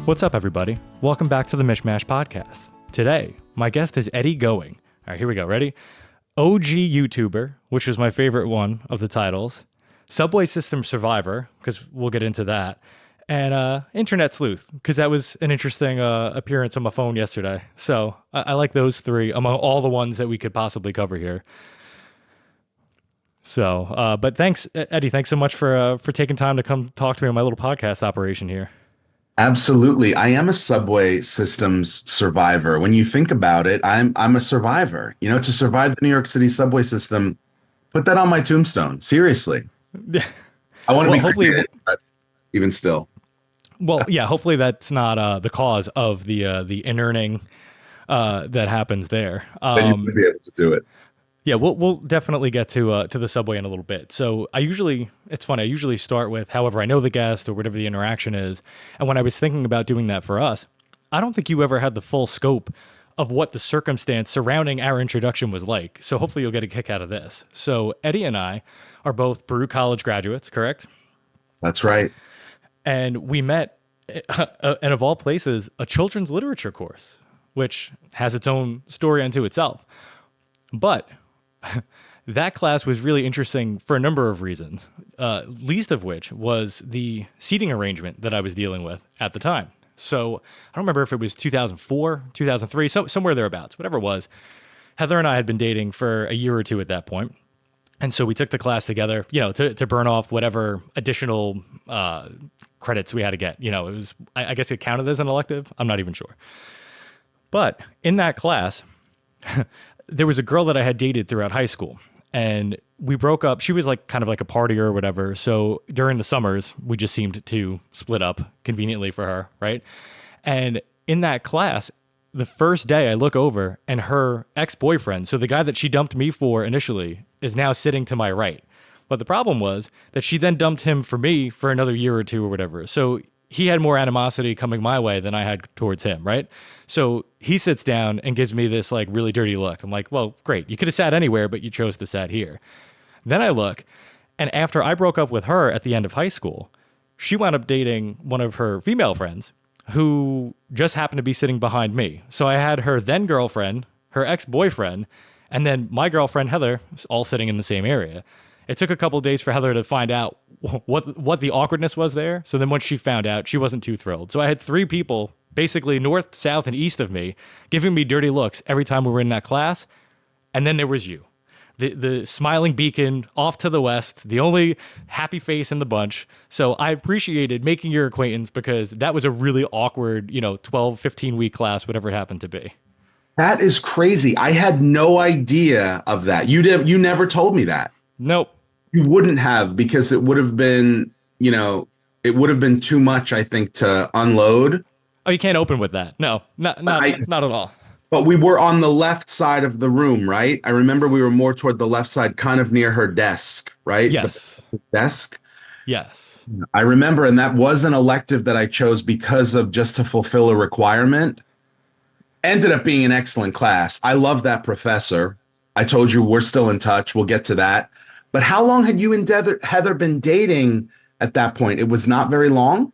What's up, everybody? Welcome back to the Mishmash Podcast. Today, my guest is Eddie Going. All right, here we go. Ready? OG YouTuber, which was my favorite one of the titles. Subway System Survivor, because we'll get into that. And Internet Sleuth, because that was an interesting appearance on my phone yesterday. So I like those three among all the ones that we could possibly cover here. So, but thanks, Eddie. Thanks so much for taking time to come talk to me on my little podcast operation here. Absolutely. I am a subway systems survivor. When you think about it, I'm a survivor. You know, to survive the New York City subway system, put that on my tombstone. Seriously. I want to be creative, but even still. Well, yeah, hopefully that's not the cause of the in-earning that happens there. Then you would be able to do it. Yeah, we'll definitely get to the subway in a little bit. So it's funny, I usually start with however I know the guest or whatever the interaction is. And when I was thinking about doing that for us, I don't think you ever had the full scope of what the circumstance surrounding our introduction was like. So hopefully you'll get a kick out of this. So Eddie and I are both Baruch College graduates, correct? That's right. And we met, and of all places, a children's literature course, which has its own story unto itself. But that class was really interesting for a number of reasons, least of which was the seating arrangement that I was dealing with at the time. So I don't remember if it was 2004, 2003, somewhere thereabouts, whatever it was. Heather and I had been dating for a year or two at that point. And so we took the class together, you know, to burn off whatever additional credits we had to get. You know, it was, I guess it counted as an elective. I'm not even sure. But in that class, there was a girl that I had dated throughout high school, and we broke up. She was like kind of like a partier or whatever. So during the summers, we just seemed to split up conveniently for her, right? And in that class, the first day I look over and her ex-boyfriend, so the guy that she dumped me for initially, is now sitting to my right. But the problem was that she then dumped him for me for another year or two or whatever. So he had more animosity coming my way than I had towards him, right? So he sits down and gives me this like really dirty look. I'm like, well, great. You could have sat anywhere, but you chose to sit here. Then I look, and after I broke up with her at the end of high school, she wound up dating one of her female friends who just happened to be sitting behind me. So I had her then girlfriend, her ex-boyfriend, and then my girlfriend, Heather, all sitting in the same area. It took a couple of days for Heather to find out what the awkwardness was there. So then once she found out, she wasn't too thrilled. So I had three people, basically north, south, and east of me, giving me dirty looks every time we were in that class. And then there was you, the smiling beacon off to the west, the only happy face in the bunch. So I appreciated making your acquaintance because that was a really awkward, 12, 15-week class, whatever it happened to be. That is crazy. I had no idea of that. You never told me that. Nope. You wouldn't have, because it would have been, it would have been too much, I think, to unload. Oh, you can't open with that. No, not at all. But we were on the left side of the room, right? I remember we were more toward the left side, kind of near her desk, right? Yes. The desk. Yes. I remember, and that was an elective that I chose because of just to fulfill a requirement. Ended up being an excellent class. I love that professor. I told you we're still in touch. We'll get to that. But how long had you and Heather been dating at that point? It was not very long?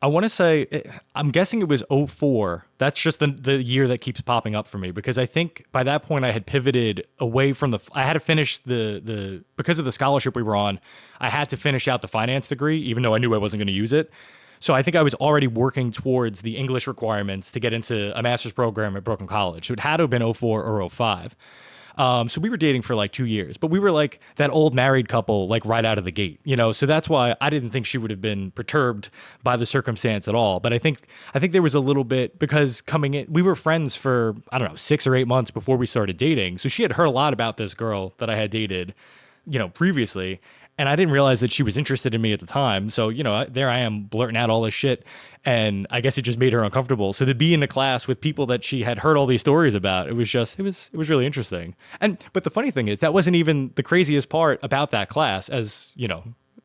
I want to say, I'm guessing it was 2004. That's just the year that keeps popping up for me, because I think by that point I had pivoted away from I had to finish because of the scholarship we were on, I had to finish out the finance degree, even though I knew I wasn't going to use it. So I think I was already working towards the English requirements to get into a master's program at Baruch College. So it had to have been 2004 or 2005. So we were dating for like 2 years, but we were like that old married couple, like right out of the gate, so that's why I didn't think she would have been perturbed by the circumstance at all. But I think there was a little bit, because coming in, we were friends for, 6 or 8 months before we started dating. So she had heard a lot about this girl that I had dated, previously. And I didn't realize that she was interested in me at the time. So, there I am blurting out all this shit. And I guess it just made her uncomfortable. So to be in a class with people that she had heard all these stories about, it was really interesting. But the funny thing is, that wasn't even the craziest part about that class, as,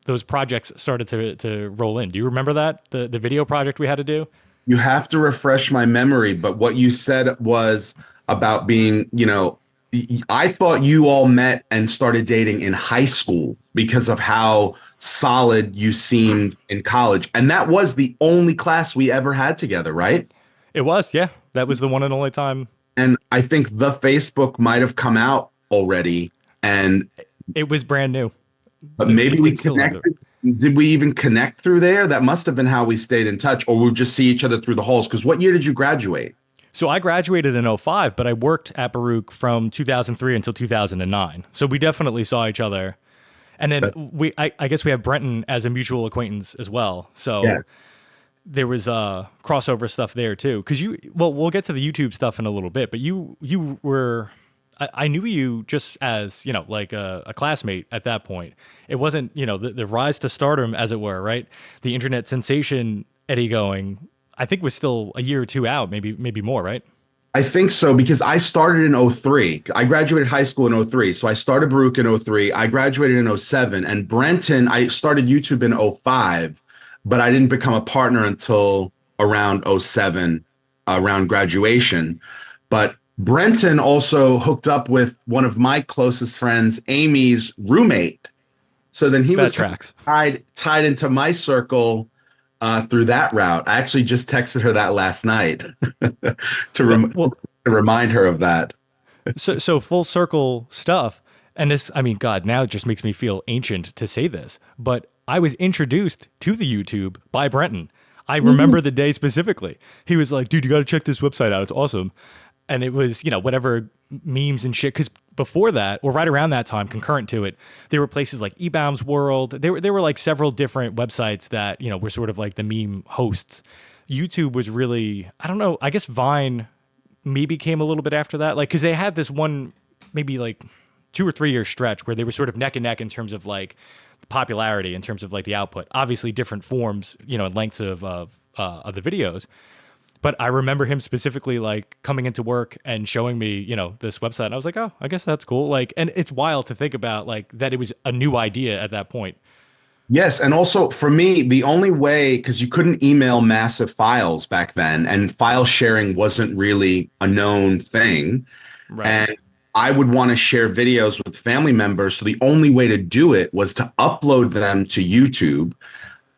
those projects started to roll in. Do you remember that? The video project we had to do? You have to refresh my memory. But what you said was about being, I thought you all met and started dating in high school because of how solid you seemed in college. And that was the only class we ever had together, right? It was, yeah. That was the one and only time. And I think the Facebook might have come out already. And It was brand new. but maybe we It's still under. connected. Did we even connect through there? That must have been how we stayed in touch, or we would just see each other through the halls. Because what year did you graduate? So I graduated in '05, but I worked at Baruch from 2003 until 2009. So we definitely saw each other. And then I guess we have Brenton as a mutual acquaintance as well. So Yeah. there was crossover stuff there too. Because well, we'll get to the YouTube stuff in a little bit, but you were, I knew you just as, like a classmate at that point. It wasn't, the rise to stardom, as it were, right? The internet sensation Eddie going, I think was still a year or two out, maybe more, right? I think so because I started in '03. I graduated high school in '03. So I started Baruch in '03. I graduated in '07. And Brenton, I started YouTube in '05, but I didn't become a partner until around '07, around graduation. But Brenton also hooked up with one of my closest friends, Amy's roommate. So then he That was tracks. tied into my circle through that route. I actually just texted her that last night Well, to remind her of that. so full circle stuff. And this, I mean, God, now it just makes me feel ancient to say this, but I was introduced to the YouTube by Brenton. I remember the day specifically. He was like, dude, you got to check this website out. It's awesome. And it was, whatever memes and shit. Because before that, or right around that time, concurrent to it, there were places like eBaum's World. There were like several different websites that, were sort of like the meme hosts. YouTube was really, I don't know, I guess Vine maybe came a little bit after that. Like, because they had this one, maybe like 2 or 3 year stretch where they were sort of neck and neck in terms of like popularity, in terms of like the output. Obviously, different forms, and lengths of the videos. But I remember him specifically like coming into work and showing me, this website. And I was like, oh, I guess that's cool. Like, and it's wild to think about like that it was a new idea at that point. Yes, and also for me, the only way, because you couldn't email massive files back then, and file sharing wasn't really a known thing. Right. And I would want to share videos with family members. So the only way to do it was to upload them to YouTube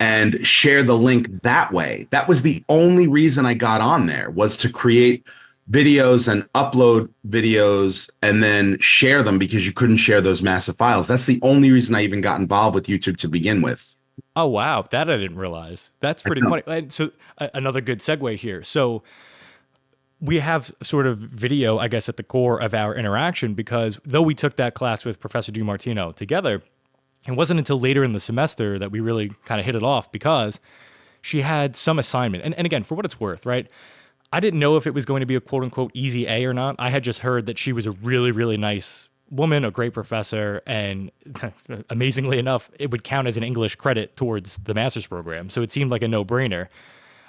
and share the link that way. That was the only reason I got on there, was to create videos and upload videos and then share them, because you couldn't share those massive files. That's the only reason I even got involved with YouTube to begin with. Oh, wow. That I didn't realize. That's pretty funny. And so another good segue here. So we have sort of video, I guess, at the core of our interaction, because though we took that class with Professor DiMartino together, it wasn't until later in the semester that we really kind of hit it off, because she had some assignment. And again, for what it's worth, right? I didn't know if it was going to be a quote unquote easy A or not. I had just heard that she was a really, really nice woman, a great professor, and amazingly enough, it would count as an English credit towards the master's program. So it seemed like a no-brainer.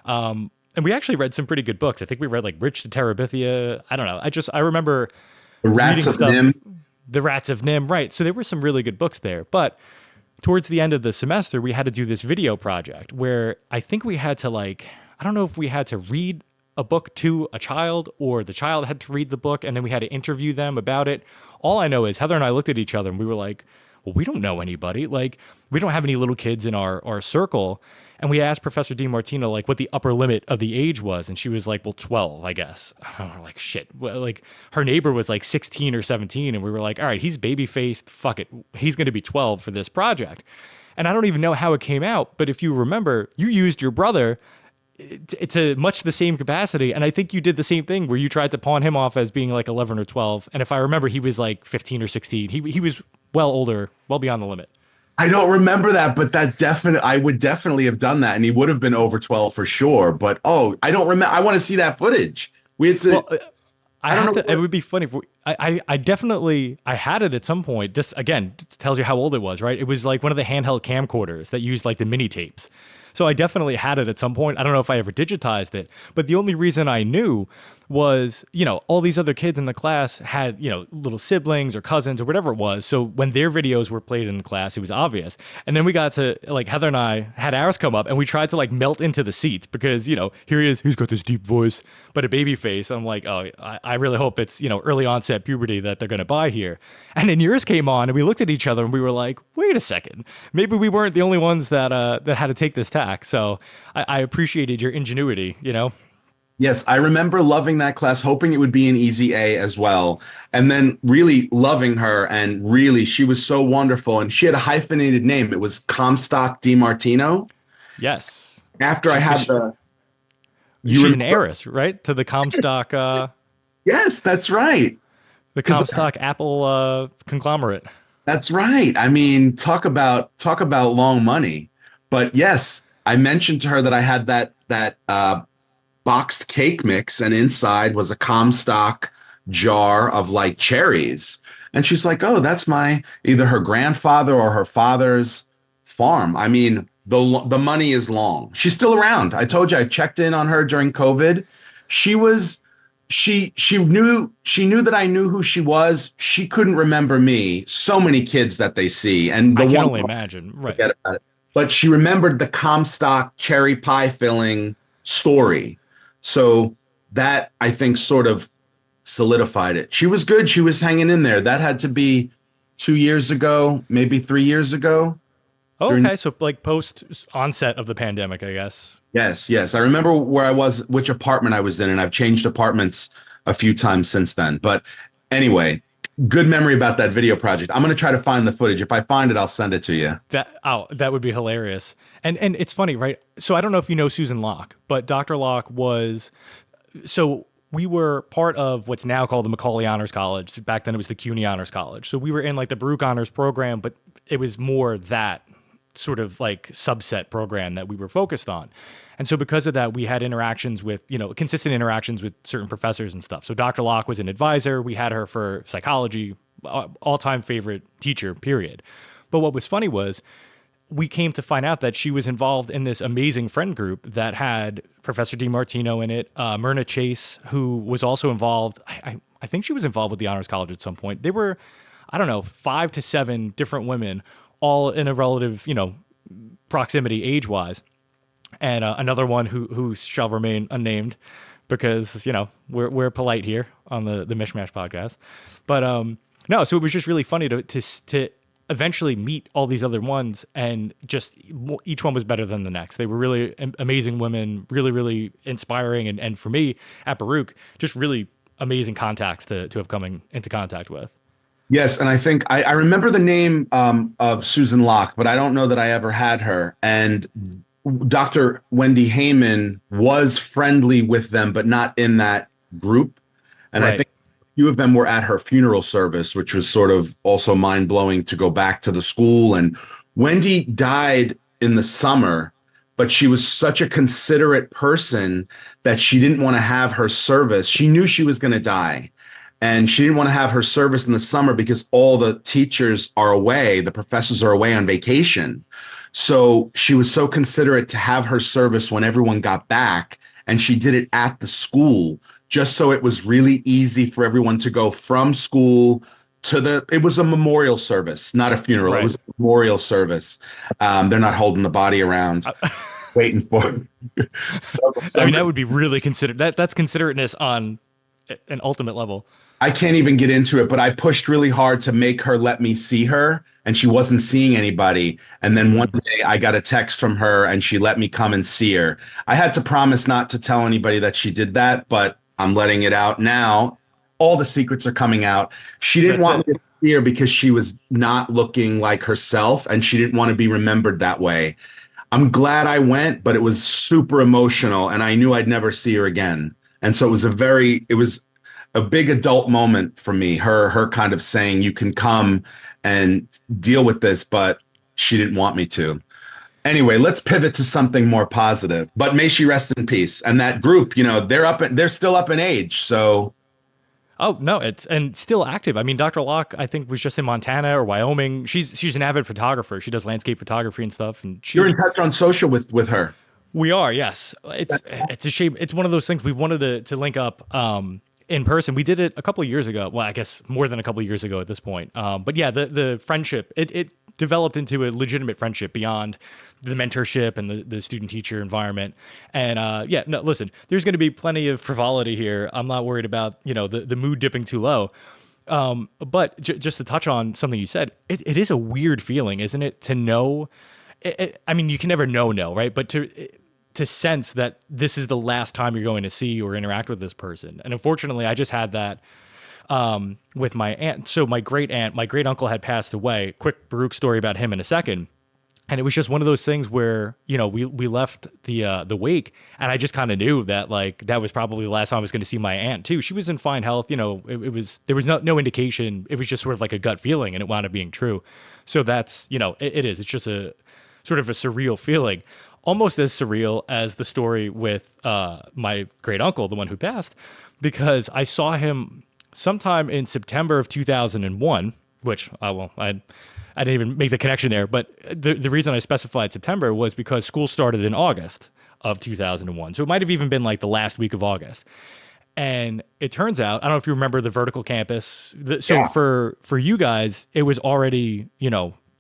And we actually read some pretty good books. I think we read like Rich to Terabithia. I don't know. I remember The Rats reading of stuff. Nim. The Rats of Nim, right. So there were some really good books there. But towards the end of the semester, we had to do this video project where I think we had to I don't know if we had to read a book to a child or the child had to read the book and then we had to interview them about it. All I know is Heather and I looked at each other and we were like, well, we don't know anybody. Like, we don't have any little kids in our circle. And we asked Professor DiMartino, like, what the upper limit of the age was. And she was like, well, 12, I guess. And we're like, shit. Well, like, her neighbor was like 16 or 17. And we were like, all right, he's baby-faced. Fuck it. He's going to be 12 for this project. And I don't even know how it came out. But if you remember, you used your brother to much the same capacity. And I think you did the same thing where you tried to pawn him off as being like 11 or 12. And if I remember, he was like 15 or 16. He was well older, well beyond the limit. I don't remember that, but I would definitely have done that, and he would have been over 12 for sure. But I don't remember. I want to see that footage. We had to. Well, I don't know. It would be funny if I definitely had it at some point. This again tells you how old it was, right? It was like one of the handheld camcorders that used like the mini tapes. So I definitely had it at some point. I don't know if I ever digitized it, but the only reason I knew was, all these other kids in the class had, little siblings or cousins or whatever it was. So when their videos were played in class, it was obvious. And then we got to, like, Heather and I had ours come up, and we tried to, like, melt into the seats because, here he is, he's got this deep voice, but a baby face. I'm like, oh, I really hope it's, early onset puberty that they're going to buy here. And then yours came on, and we looked at each other, and we were like, wait a second. Maybe we weren't the only ones that had to take this tack. So I appreciated your ingenuity, Yes, I remember loving that class, hoping it would be an easy A as well. And then really loving her. And really, she was so wonderful. And she had a hyphenated name. It was Comstock DiMartino. Yes. After I had the... She's an heiress, right? To the Comstock... Yes, that's right. The Comstock Apple conglomerate. That's right. I mean, talk about long money. But yes, I mentioned to her that I had that boxed cake mix, and inside was a Comstock jar of like cherries. And she's like, oh, that's either her grandfather or her father's farm. I mean, the money is long. She's still around. I told you, I checked in on her during COVID. She knew that I knew who she was. She couldn't remember me. So many kids that they see. And I can only imagine. Right. Forget about it. But she remembered the Comstock cherry pie filling story. So that, I think, sort of solidified it. She was good. She was hanging in there. That had to be 2 years ago, maybe 3 years ago. Oh, okay, so like post onset of the pandemic, I guess. Yes. I remember where I was, which apartment I was in, and I've changed apartments a few times since then. But anyway, good memory about that video project. I'm going to try to find the footage. If I find it, I'll send it to you. That would be hilarious. And it's funny, right? So I don't know if you know Susan Locke, but Dr. Locke we were part of what's now called the Macaulay Honors College. Back then it was the CUNY Honors College. So we were in like the Baruch Honors program, but it was more that sort of like subset program that we were focused on. And so because of that, we had interactions with, consistent interactions with certain professors and stuff. So Dr. Locke was an advisor. We had her for psychology, all-time favorite teacher, period. But what was funny was we came to find out that she was involved in this amazing friend group that had Professor DiMartino in it, Myrna Chase, who was also involved. I think she was involved with the Honors College at some point. They were, 5 to 7 different women, all in a relative, proximity age-wise. And another one who shall remain unnamed because, we're polite here on the Mishmash Podcast. But no, so it was just really funny to eventually meet all these other ones, and just each one was better than the next. They were really amazing women, really, really inspiring. And for me at Baruch, just really amazing contacts to have come into contact with. Yes, and I think I remember the name of Susan Locke, but I don't know that I ever had her. And Dr. Wendy Heyman was friendly with them, but not in that group. And right. I think a few of them were at her funeral service, which was sort of also mind-blowing to go back to the school. And Wendy died in the summer, but she was such a considerate person that she didn't want to have her service. She knew she was going to die. And she didn't want to have her service in the summer because all the teachers are away, the professors are away on vacation. So she was so considerate to have her service when everyone got back, and she did it at the school just so it was really easy for everyone to go from school to it was a memorial service, not a funeral. Right. It was a memorial service. They're not holding the body around. Waiting for it. That would be really considerate. That's considerateness on an ultimate level. I can't even get into it, but I pushed really hard to make her let me see her, and she wasn't seeing anybody. And then one day I got a text from her and she let me come and see her. I had to promise not to tell anybody that she did that, but I'm letting it out now. All the secrets are coming out. She didn't want me to see her because she was not looking like herself, and she didn't want to be remembered that way. I'm glad I went, but it was super emotional, and I knew I'd never see her again. And so it was a big adult moment for me, her kind of saying, you can come and deal with this, but she didn't want me to. Anyway, let's pivot to something more positive, but may she rest in peace. And that group, they're still up in age. So. Oh, no, and still active. I mean, Dr. Locke, I think, was just in Montana or Wyoming. She's an avid photographer. She does landscape photography and stuff. And you're in touch on social with her. We are, yes. It's a shame. It's one of those things we wanted to link up in person. We did it a couple of years ago. Well, I guess more than a couple of years ago at this point. But yeah, the friendship, it developed into a legitimate friendship beyond the mentorship and the student teacher environment. And yeah, no, listen, there's going to be plenty of frivolity here. I'm not worried about, the mood dipping too low. But just to touch on something you said, it is a weird feeling, isn't it? To know, I mean, you can never know, right? But to sense that this is the last time you're going to see or interact with this person. And unfortunately, I just had that with my aunt. So my great uncle had passed away. Quick Baruch story about him in a second. And it was just one of those things where, we left the wake, and I just kind of knew that that was probably the last time I was going to see my aunt too. She was in fine health. There was no indication. It was just sort of like a gut feeling, and it wound up being true. So that's, it is. It's just a sort of a surreal feeling, almost as surreal as the story with my great uncle, the one who passed, because I saw him sometime in September of 2001, which I didn't even make the connection there, but the reason I specified September was because school started in August of 2001. So it might have even been like the last week of August. And it turns out, I don't know if you remember the vertical campus. For you guys, it was already,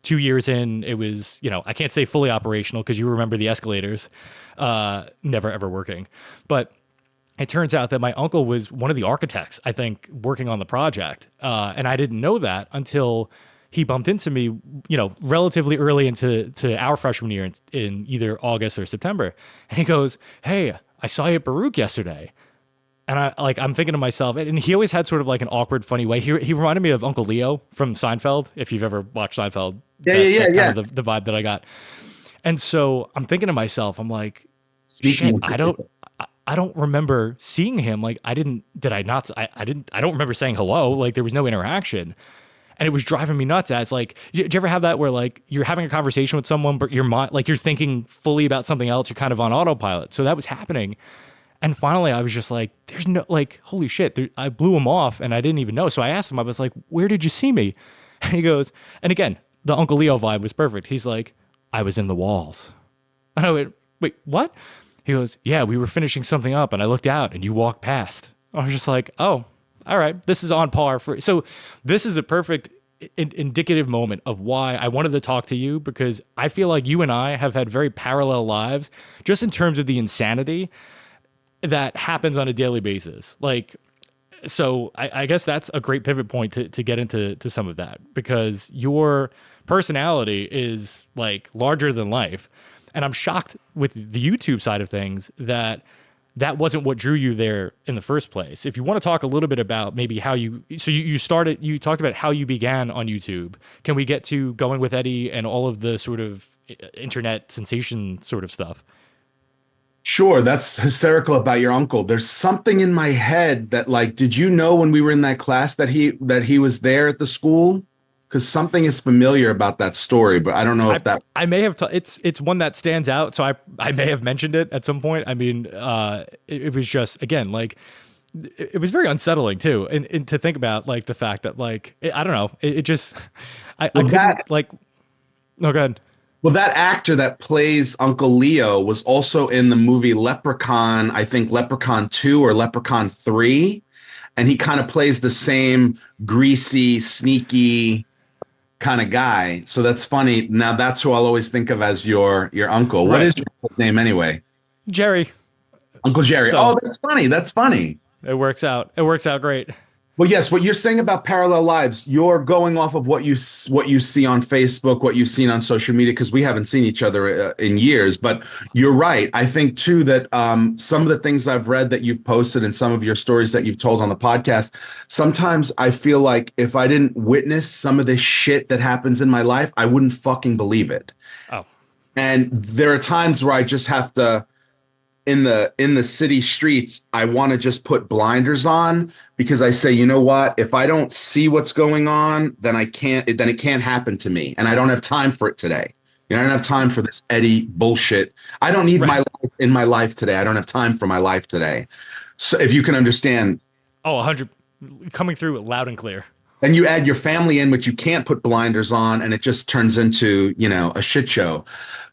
2 years in. It was, I can't say fully operational because you remember the escalators never ever working. But it turns out that my uncle was one of the architects, I think, working on the project. And I didn't know that until he bumped into me, relatively early into our freshman year in either August or September. And he goes, "Hey, I saw you at Baruch yesterday." And I'm thinking to myself, and he always had sort of like an awkward, funny way. He reminded me of Uncle Leo from Seinfeld. If you've ever watched Seinfeld, that's kind of the vibe that I got. And so I'm thinking to myself, I'm like, shit, I don't remember seeing him. Like, I don't remember saying hello. Like, there was no interaction. And it was driving me nuts. It's like, did you ever have that where like you're having a conversation with someone, but your mind, like you're thinking fully about something else, you're kind of on autopilot. So that was happening. And finally I was just like, there's no, like, holy shit, I blew him off and I didn't even know. So I asked him, I was like, where did you see me? And he goes, and again, the Uncle Leo vibe was perfect. He's like, I was in the walls. And I went, wait, what? He goes, yeah, we were finishing something up and I looked out and you walked past. I was just like, oh, all right, this is on par for. So this is a perfect indicative moment of why I wanted to talk to you, because I feel like you and I have had very parallel lives just in terms of the insanity that happens on a daily basis. Like, so I guess that's a great pivot point to get into some of that, because your personality is like larger than life. And I'm shocked with the YouTube side of things that wasn't what drew you there in the first place. If you want to talk a little bit about maybe how you talked about how you began on YouTube. Can we get to Going with Eddie and all of the sort of internet sensation sort of stuff? Sure, that's hysterical about your uncle. There's something in my head that, like, did you know when we were in that class that he was there at the school? Because something is familiar about that story, but I don't know if that. I may have. It's one that stands out, so I may have mentioned it at some point. I mean, it was just, again, like, it was very unsettling too, and to think about like the fact that like I don't know, it just I couldn't like. No, go ahead. Well, that actor that plays Uncle Leo was also in the movie Leprechaun, I think Leprechaun 2 or Leprechaun 3. And he kind of plays the same greasy, sneaky kind of guy. So that's funny. Now that's who I'll always think of as your uncle. Right. What is your uncle's name anyway? Jerry. Uncle Jerry. Oh, that's funny. That's funny. It works out. It works out great. Well, yes, what you're saying about parallel lives, you're going off of what you see on Facebook, what you've seen on social media, because we haven't seen each other in years. But you're right. I think, too, that some of the things I've read that you've posted and some of your stories that you've told on the podcast, sometimes I feel like if I didn't witness some of this shit that happens in my life, I wouldn't fucking believe it. Oh. And there are times where I just have to, in the city streets, I want to just put blinders on, because I say, you know what, if I don't see what's going on, then it can't happen to me. And I don't have time for it today. I don't have time for this Eddie bullshit. I don't need my life in my life today. I don't have time for my life today. So if you can understand. Oh, 100 coming through loud and clear. Then you add your family in, which you can't put blinders on, and it just turns into, a shit show.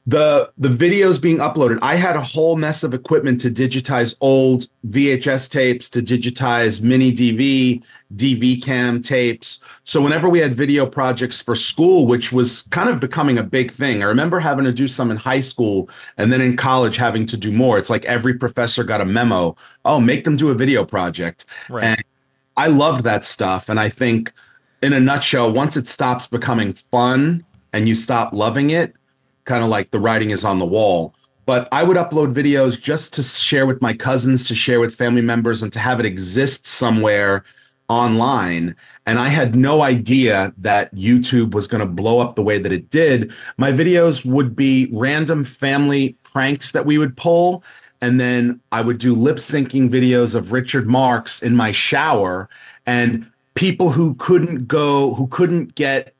The videos being uploaded, I had a whole mess of equipment to digitize old VHS tapes, to digitize mini DV cam tapes. So whenever we had video projects for school, which was kind of becoming a big thing, I remember having to do some in high school and then in college having to do more. It's like every professor got a memo. Oh, make them do a video project. Right. And I loved that stuff. And I think, in a nutshell, once it stops becoming fun and you stop loving it, kind of like the writing is on the wall. But I would upload videos just to share with my cousins, to share with family members, and to have it exist somewhere online. And I had no idea that YouTube was going to blow up the way that it did. My videos would be random family pranks that we would pull. And then I would do lip syncing videos of Richard Marx in my shower. And people who couldn't get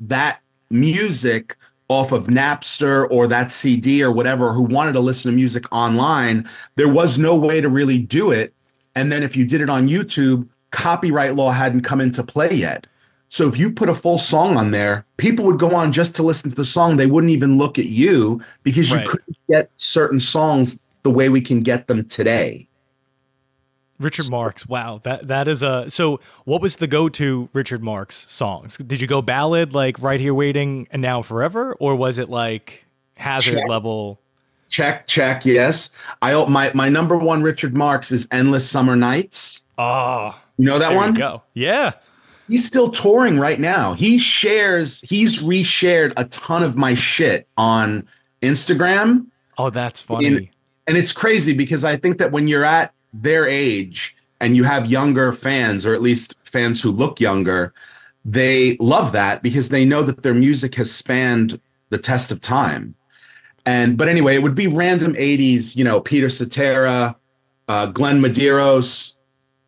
that music off of Napster or that CD or whatever, who wanted to listen to music online, there was no way to really do it. And then if you did it on YouTube, copyright law hadn't come into play yet. So if you put a full song on there, people would go on just to listen to the song. They wouldn't even look at you because you Right. couldn't get certain songs the way we can get them today. Richard Marx. Wow. That is so what was the go-to Richard Marx songs? Did you go ballad like Right Here Waiting and Now Forever, or was it like Hazard Check. level? Check. Yes. My number one Richard Marx is Endless Summer Nights. Oh, You know that there one? you go. Yeah. He's still touring right now. He's reshared a ton of my shit on Instagram. Oh, that's funny. And it's crazy because I think that when you're at their age and you have younger fans, or at least fans who look younger, they love that because they know that their music has spanned the test of time. But anyway, it would be random 80s, Peter Cetera, Glenn Medeiros,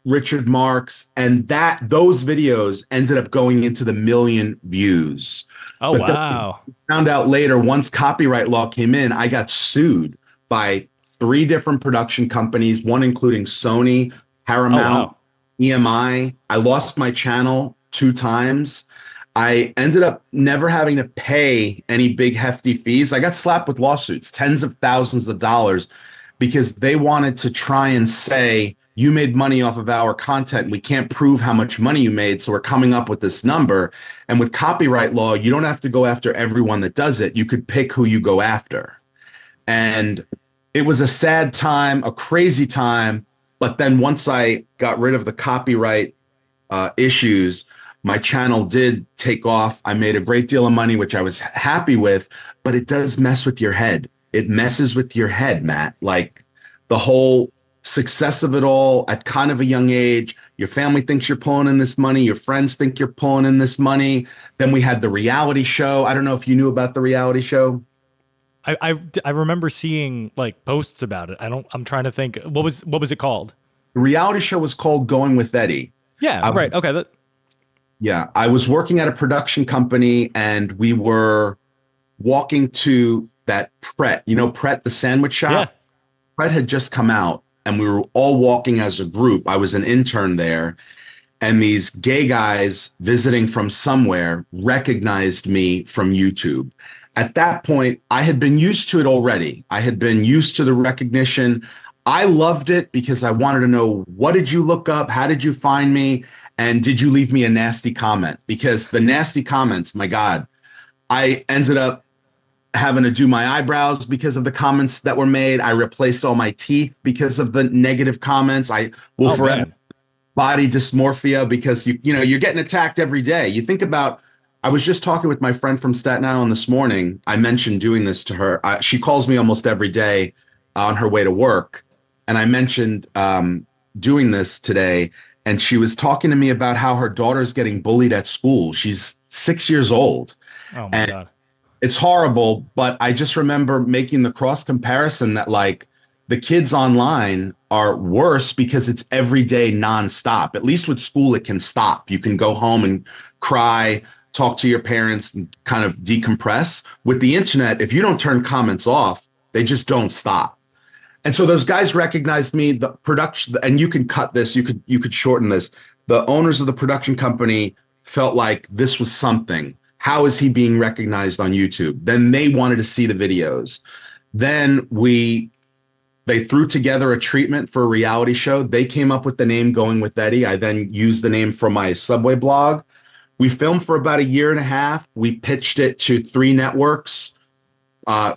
Richard Marx, and those videos ended up going into the million views. Oh, But wow. then I found out later, once copyright law came in, I got sued by 3 different production companies, one including Sony, Paramount, wow. EMI. I lost my channel 2 times. I ended up never having to pay any big hefty fees. I got slapped with lawsuits, tens of thousands of dollars, because they wanted to try and say, you made money off of our content. We can't prove how much money you made, so we're coming up with this number. And with copyright law, you don't have to go after everyone that does it. You could pick who you go after. And it was a sad time, a crazy time. But then once I got rid of the copyright issues, my channel did take off. I made a great deal of money, which I was happy with, but it does mess with your head. It messes with your head, Matt. Like the whole success of it all at kind of a young age. Your family thinks you're pulling in this money. Your friends think you're pulling in this money. Then we had the reality show. I don't know if you knew about the reality show. I remember seeing like posts about it. I'm trying to think. What was it called? The reality show was called Going with Eddie. Yeah, right. Okay. Yeah, I was working at a production company and we were walking to that Pret, Pret, the sandwich shop. Yeah. Pret had just come out and we were all walking as a group. I was an intern there, and these gay guys visiting from somewhere recognized me from YouTube. At that point, I had been used to it already. I had been used to the recognition. I loved it because I wanted to know, what did you look up? How did you find me? And did you leave me a nasty comment? Because the nasty comments, my God, I ended up having to do my eyebrows because of the comments that were made. I replaced all my teeth because of the negative comments. I will forever man. body dysmorphia because you're getting attacked every day. You think about, I was just talking with my friend from Staten Island this morning. I mentioned doing this to her. She calls me almost every day on her way to work. And I mentioned doing this today. And she was talking to me about how her daughter's getting bullied at school. She's 6 years old. Oh my God. It's horrible, but I just remember making the cross comparison that like the kids online are worse because it's every day nonstop. At least with school, it can stop. You can go home and cry, talk to your parents, and kind of decompress. With the internet, if you don't turn comments off, they just don't stop. And so those guys recognized me, the production, and you can cut this, you could shorten this. The owners of the production company felt like this was something. How is he being recognized on YouTube? Then they wanted to see the videos. Then they threw together a treatment for a reality show. They came up with the name Going with Eddie. I then used the name for my Subway blog. We filmed for about a year and a half. We pitched it to 3 networks,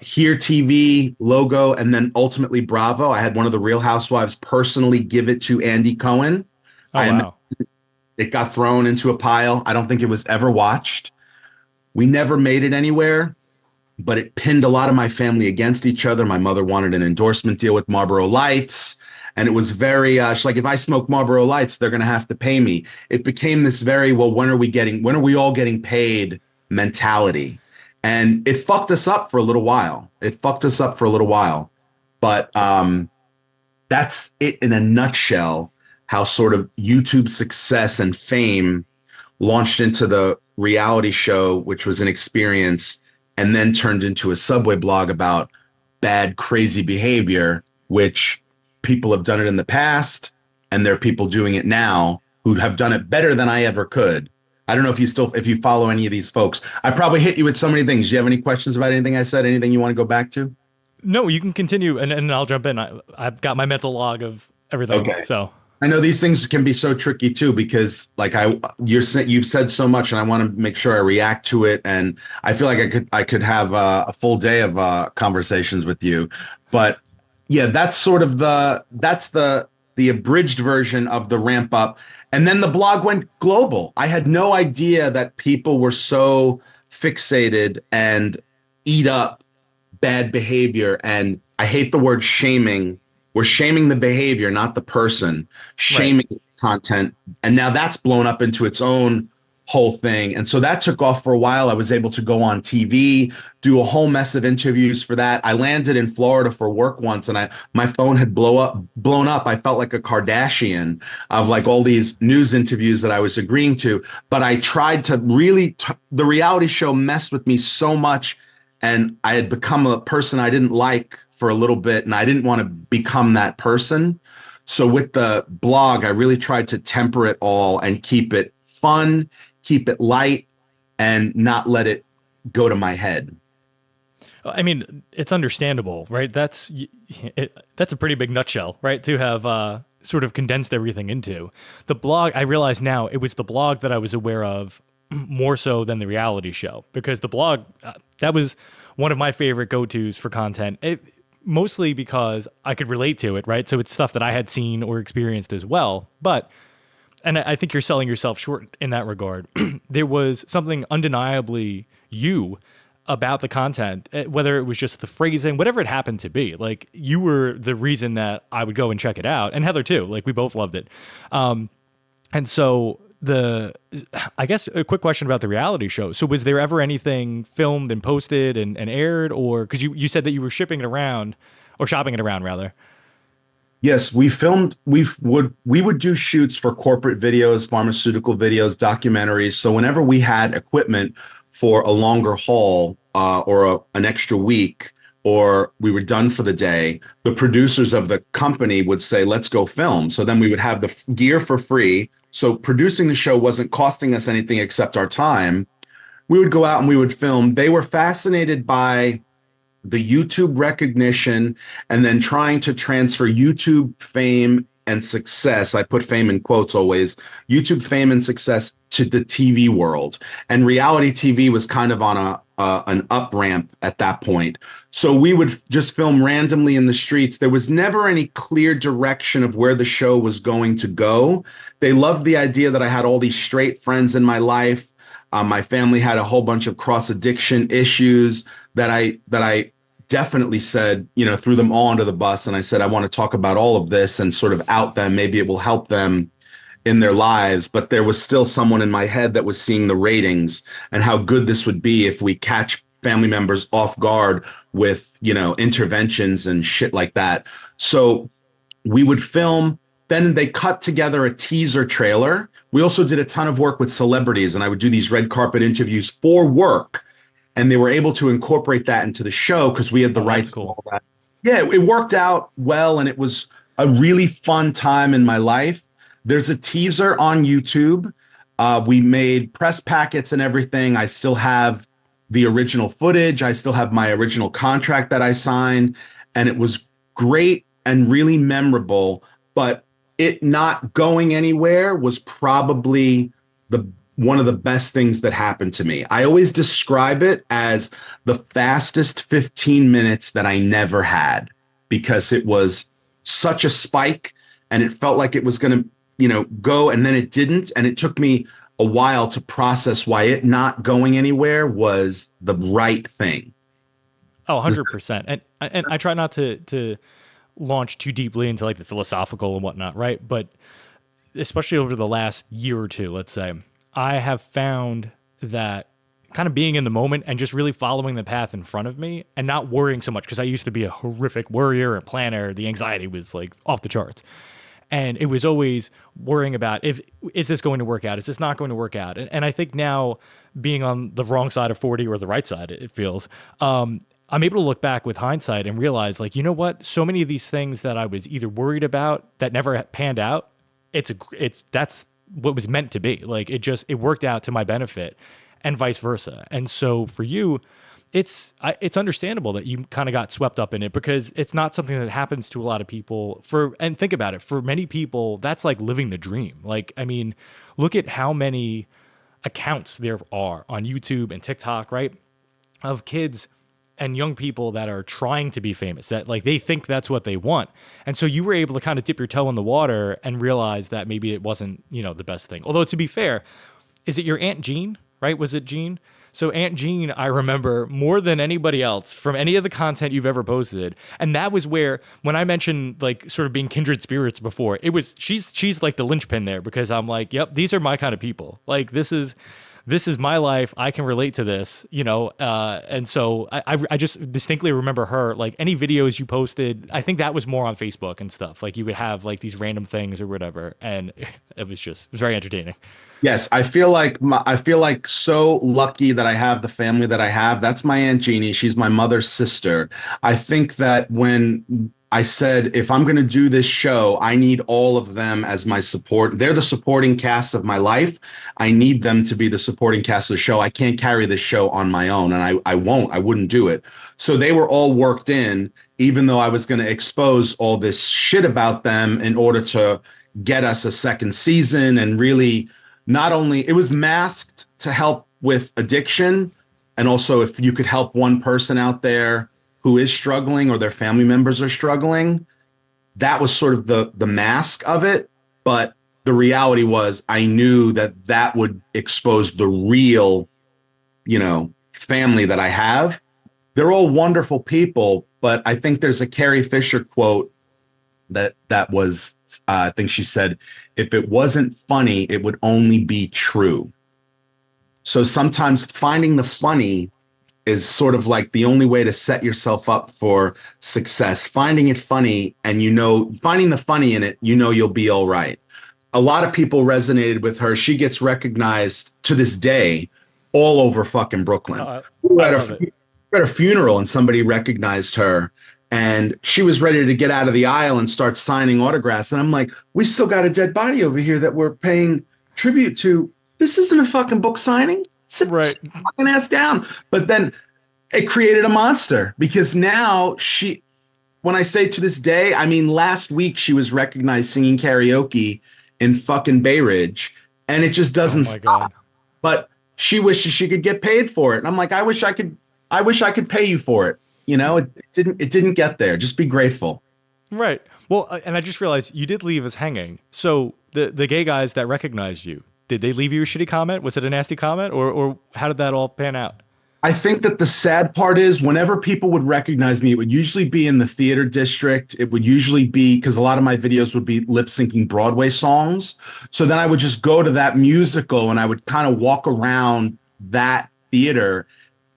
Here TV, Logo, and then ultimately Bravo. I had one of the Real Housewives personally give it to Andy Cohen. Oh, wow. It got thrown into a pile. I don't think it was ever watched. We never made it anywhere, but it pinned a lot of my family against each other. My mother wanted an endorsement deal with Marlboro Lights. And it was very, she's like, if I smoke Marlboro Lights, they're going to have to pay me. It became this very, well, when are we all getting paid mentality? And it fucked us up for a little while. But that's it in a nutshell, how sort of YouTube success and fame launched into the reality show, which was an experience, and then turned into a Subway blog about bad, crazy behavior, which people have done it in the past, and there are people doing it now who have done it better than I ever could. I don't know if you follow any of these folks. I probably hit you with so many things. Do you have any questions about anything I said? Anything you want to go back to? No, you can continue, and I'll jump in. I've got my mental log of everything. Okay. So I know these things can be so tricky too, because like you've said so much, and I want to make sure I react to it. And I feel like I could have a full day of conversations with you. But yeah, that's sort of the abridged version of the ramp up. And then the blog went global. I had no idea that people were so fixated and eat up bad behavior. And I hate the word shaming. We're shaming the behavior, not the person, shaming content. And now that's blown up into its own whole thing. And so that took off for a while. I was able to go on TV, do a whole mess of interviews for that. I landed in Florida for work once, and my phone had blown up. I felt like a Kardashian of like all these news interviews that I was agreeing to. But I tried to really, the reality show messed with me so much. And I had become a person I didn't like for a little bit, and I didn't want to become that person. So with the blog, I really tried to temper it all and keep it fun, keep it light, and not let it go to my head. I mean, it's understandable, right? That's a pretty big nutshell, right? To have sort of condensed everything into. The blog, I realize now, it was the blog that I was aware of more so than the reality show, because the blog, that was one of my favorite go-tos for content. Mostly because I could relate to it, right? So it's stuff that I had seen or experienced as well. But, and I think you're selling yourself short in that regard. There was something undeniably you about the content, whether it was just the phrasing, whatever it happened to be. Like, you were the reason that I would go and check it out. And Heather too, like we both loved it. And so I guess a quick question about the reality show. So was there ever anything filmed and posted and aired, or because you said that you were shipping it around or shopping it around rather? Yes, we would do shoots for corporate videos, pharmaceutical videos, documentaries. So whenever we had equipment for a longer haul or an extra week, or we were done for the day, the producers of the company would say, let's go film. So then we would have the gear for free. So producing the show wasn't costing us anything except our time. We would go out and we would film. They were fascinated by the YouTube recognition and then trying to transfer YouTube fame and success. I put fame in quotes always, YouTube fame and success to the TV world. And reality TV was kind of on an up ramp at that point. So we would just film randomly in the streets. There was never any clear direction of where the show was going to go. They loved the idea that I had all these straight friends in my life. My family had a whole bunch of cross addiction issues that I definitely said, threw them all under the bus. And I said, I want to talk about all of this and sort of out them. Maybe it will help them in their lives. But there was still someone in my head that was seeing the ratings and how good this would be if we catch family members off guard with, interventions and shit like that. So we would film. Then they cut together a teaser trailer. We also did a ton of work with celebrities, and I would do these red carpet interviews for work. And they were able to incorporate that into the show because we had the rights to all that. Yeah, it worked out well, and it was a really fun time in my life. There's a teaser on YouTube We made press packets and everything. I still have the original footage. I still have my original contract that I signed, and it was great and really memorable. But it not going anywhere was probably the one of the best things that happened to me. I always describe it as the fastest 15 minutes that I never had because it was such a spike and it felt like it was going to, go, and then it didn't. And it took me a while to process why it not going anywhere was the right thing. Oh, 100%. And I try not to launch too deeply into like the philosophical and whatnot, right? But especially over the last year or two, let's say, I have found that kind of being in the moment and just really following the path in front of me and not worrying so much, because I used to be a horrific worrier and planner. The anxiety was like off the charts. And it was always worrying about, is this going to work out? Is this not going to work out? And I think now, being on the wrong side of 40 or the right side, it feels, I'm able to look back with hindsight and realize, like, you know what? So many of these things that I was either worried about that never panned out, that's what was meant to be. Like, it worked out to my benefit, and vice versa. And so for you, it's understandable that you kind of got swept up in it, because it's not something that happens to a lot of people. And think about it, for many people, that's like living the dream. Like, I mean, look at how many accounts there are on YouTube and TikTok, right? Of kids and young people that are trying to be famous, that like they think that's what they want. And so you were able to kind of dip your toe in the water and realize that maybe it wasn't, the best thing. Although, to be fair, is it your Aunt Jean, right? Was it Jean? So Aunt Jean, I remember more than anybody else from any of the content you've ever posted. And that was where, when I mentioned like sort of being kindred spirits before, it was, she's like the linchpin there, because I'm like, yep, these are my kind of people. Like, this is my life. I can relate to this, and so I just distinctly remember her, like any videos you posted. I think that was more on Facebook and stuff. Like, you would have like these random things or whatever. And it was very entertaining. Yes, I feel like so lucky that I have the family that I have. That's my Aunt Jeannie. She's my mother's sister. I think that when I said, if I'm going to do this show, I need all of them as my support. They're the supporting cast of my life. I need them to be the supporting cast of the show. I can't carry this show on my own, and I wouldn't do it. So they were all worked in, even though I was going to expose all this shit about them in order to get us a second season. And really, not only it was masked to help with addiction, and also if you could help one person out there who is struggling or their family members are struggling, that was sort of the mask of it. But the reality was, I knew that would expose the real, family that I have. They're all wonderful people, but I think there's a Carrie Fisher quote that was, I think she said, if it wasn't funny, it would only be true. So sometimes finding the funny is sort of like the only way to set yourself up for success. Finding it funny, and finding the funny in it, you'll be all right. A lot of people resonated with her. She gets recognized to this day all over fucking Brooklyn. We were at a funeral and somebody recognized her, and she was ready to get out of the aisle and start signing autographs. And I'm like, we still got a dead body over here that we're paying tribute to. This isn't a fucking book signing. Sit fucking ass down. But then it created a monster, because now when I say to this day, I mean, last week she was recognized singing karaoke in fucking Bay Ridge, and it just doesn't stop. God. But she wishes she could get paid for it. And I'm like, I wish I could pay you for it. It didn't get there. Just be grateful. Right. Well, and I just realized you did leave us hanging. So the gay guys that recognized you, did they leave you a shitty comment? Was it a nasty comment, or how did that all pan out? I think that the sad part is, whenever people would recognize me, it would usually be in the theater district. It would usually be because a lot of my videos would be lip syncing Broadway songs. So then I would just go to that musical and I would kind of walk around that theater,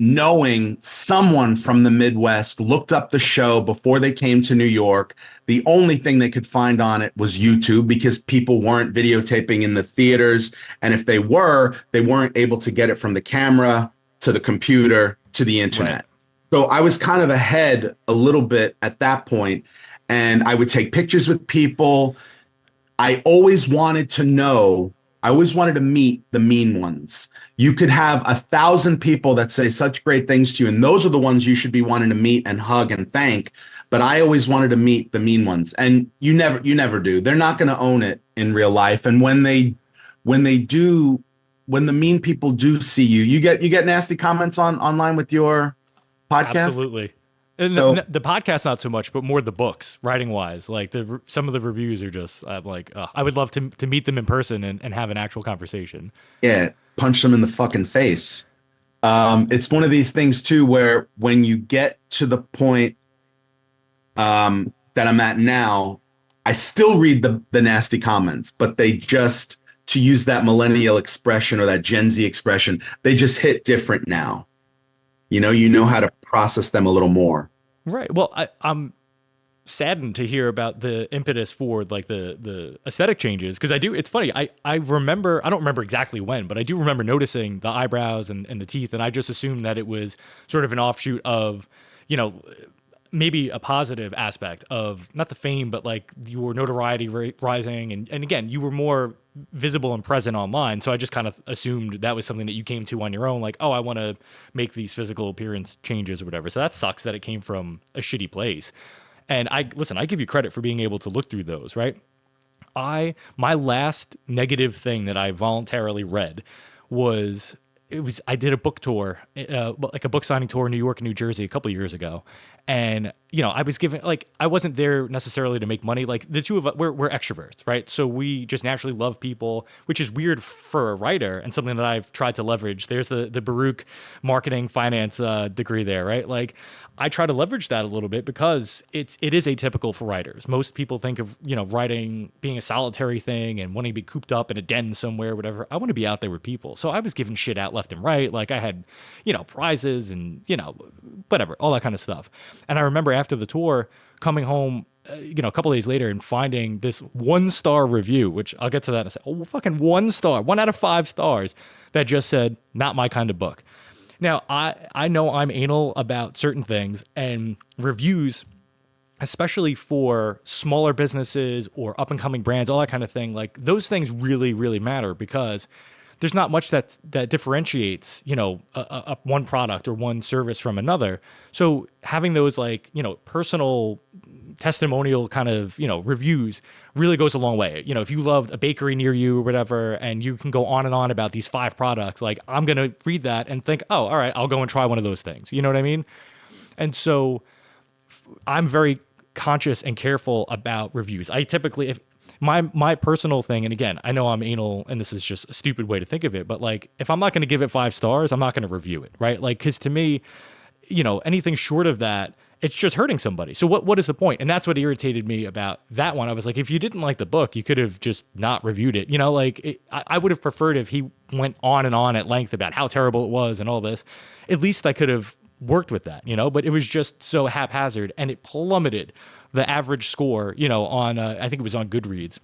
knowing someone from the Midwest looked up the show before they came to New York. The only thing they could find on it was YouTube, because people weren't videotaping in the theaters. And if they were, they weren't able to get it from the camera to the computer to the internet. Right. So I was kind of ahead a little bit at that point, and I would take pictures with people. I always wanted to know I always wanted to meet the mean ones. You could have 1,000 people that say such great things to you, and those are the ones you should be wanting to meet and hug and thank. But I always wanted to meet the mean ones, and you never do. They're not going to own it in real life, and when they do, when the mean people do see you, you get nasty comments on online with your podcast. Absolutely. And So the podcast, not so much, but more the books, writing wise. Like some of the reviews are just, I'm like, I would love to meet them in person and have an actual conversation. yeah, punch them in the fucking face. It's one of these things too, where when you get to the point that I'm at now, I still read the nasty comments, but they just, to use that millennial expression or that Gen Z expression, they just hit different now. You know how to process them a little more. Right. Well, I'm saddened to hear about the impetus for like the aesthetic changes, because it's funny, I remember, I don't remember exactly when, but I do remember noticing the eyebrows and the teeth, and I just assumed that it was sort of an offshoot of, maybe a positive aspect of not the fame, but like your notoriety rising, and again, you were more visible and present online, so I just kind of assumed that was something that you came to on your own, like, oh, I want to make these physical appearance changes or whatever. So that sucks that it came from a shitty place. And I give you credit for being able to look through those, right? My last negative thing that I voluntarily read was, I did a book tour, like a book signing tour in New York and New Jersey a couple of years ago. And, I was given, like, I wasn't there necessarily to make money. Like, the two of us, we're extroverts, right? So we just naturally love people, which is weird for a writer and something that I've tried to leverage. There's the Baruch marketing finance degree there, right? Like, I try to leverage that a little bit because it is atypical for writers. Most people think of, writing being a solitary thing and wanting to be cooped up in a den somewhere, whatever. I want to be out there with people. So I was giving shit out left and right. Like, I had, prizes and, whatever, all that kind of stuff. And I remember after the tour coming home, a couple of days later and finding this 1-star review, which I'll get to that in a second. Oh, fucking 1 star, 1 out of 5 stars, that just said, not my kind of book. Now, I know I'm anal about certain things, and reviews, especially for smaller businesses or up and coming brands, all that kind of thing, like those things really, really matter, because there's not much that differentiates, one product or one service from another. So having those like, personal testimonial kind of, reviews really goes a long way. If you loved a bakery near you or whatever, and you can go on and on about these 5 products, like I'm going to read that and think, oh, all right, I'll go and try one of those things. You know what I mean? And so I'm very conscious and careful about reviews. I typically, if my personal thing, and again, I know I'm anal and this is just a stupid way to think of it, but like, if I'm not going to give it 5 stars, I'm not going to review it, right? Like, because to me, anything short of that, it's just hurting somebody. So what is the point? And that's what irritated me about that one. I was like, if you didn't like the book, you could have just not reviewed it. I would have preferred if he went on and on at length about how terrible it was and all this. At least I could have worked with that, but it was just so haphazard, and it plummeted the average score, on, I think it was on Goodreads.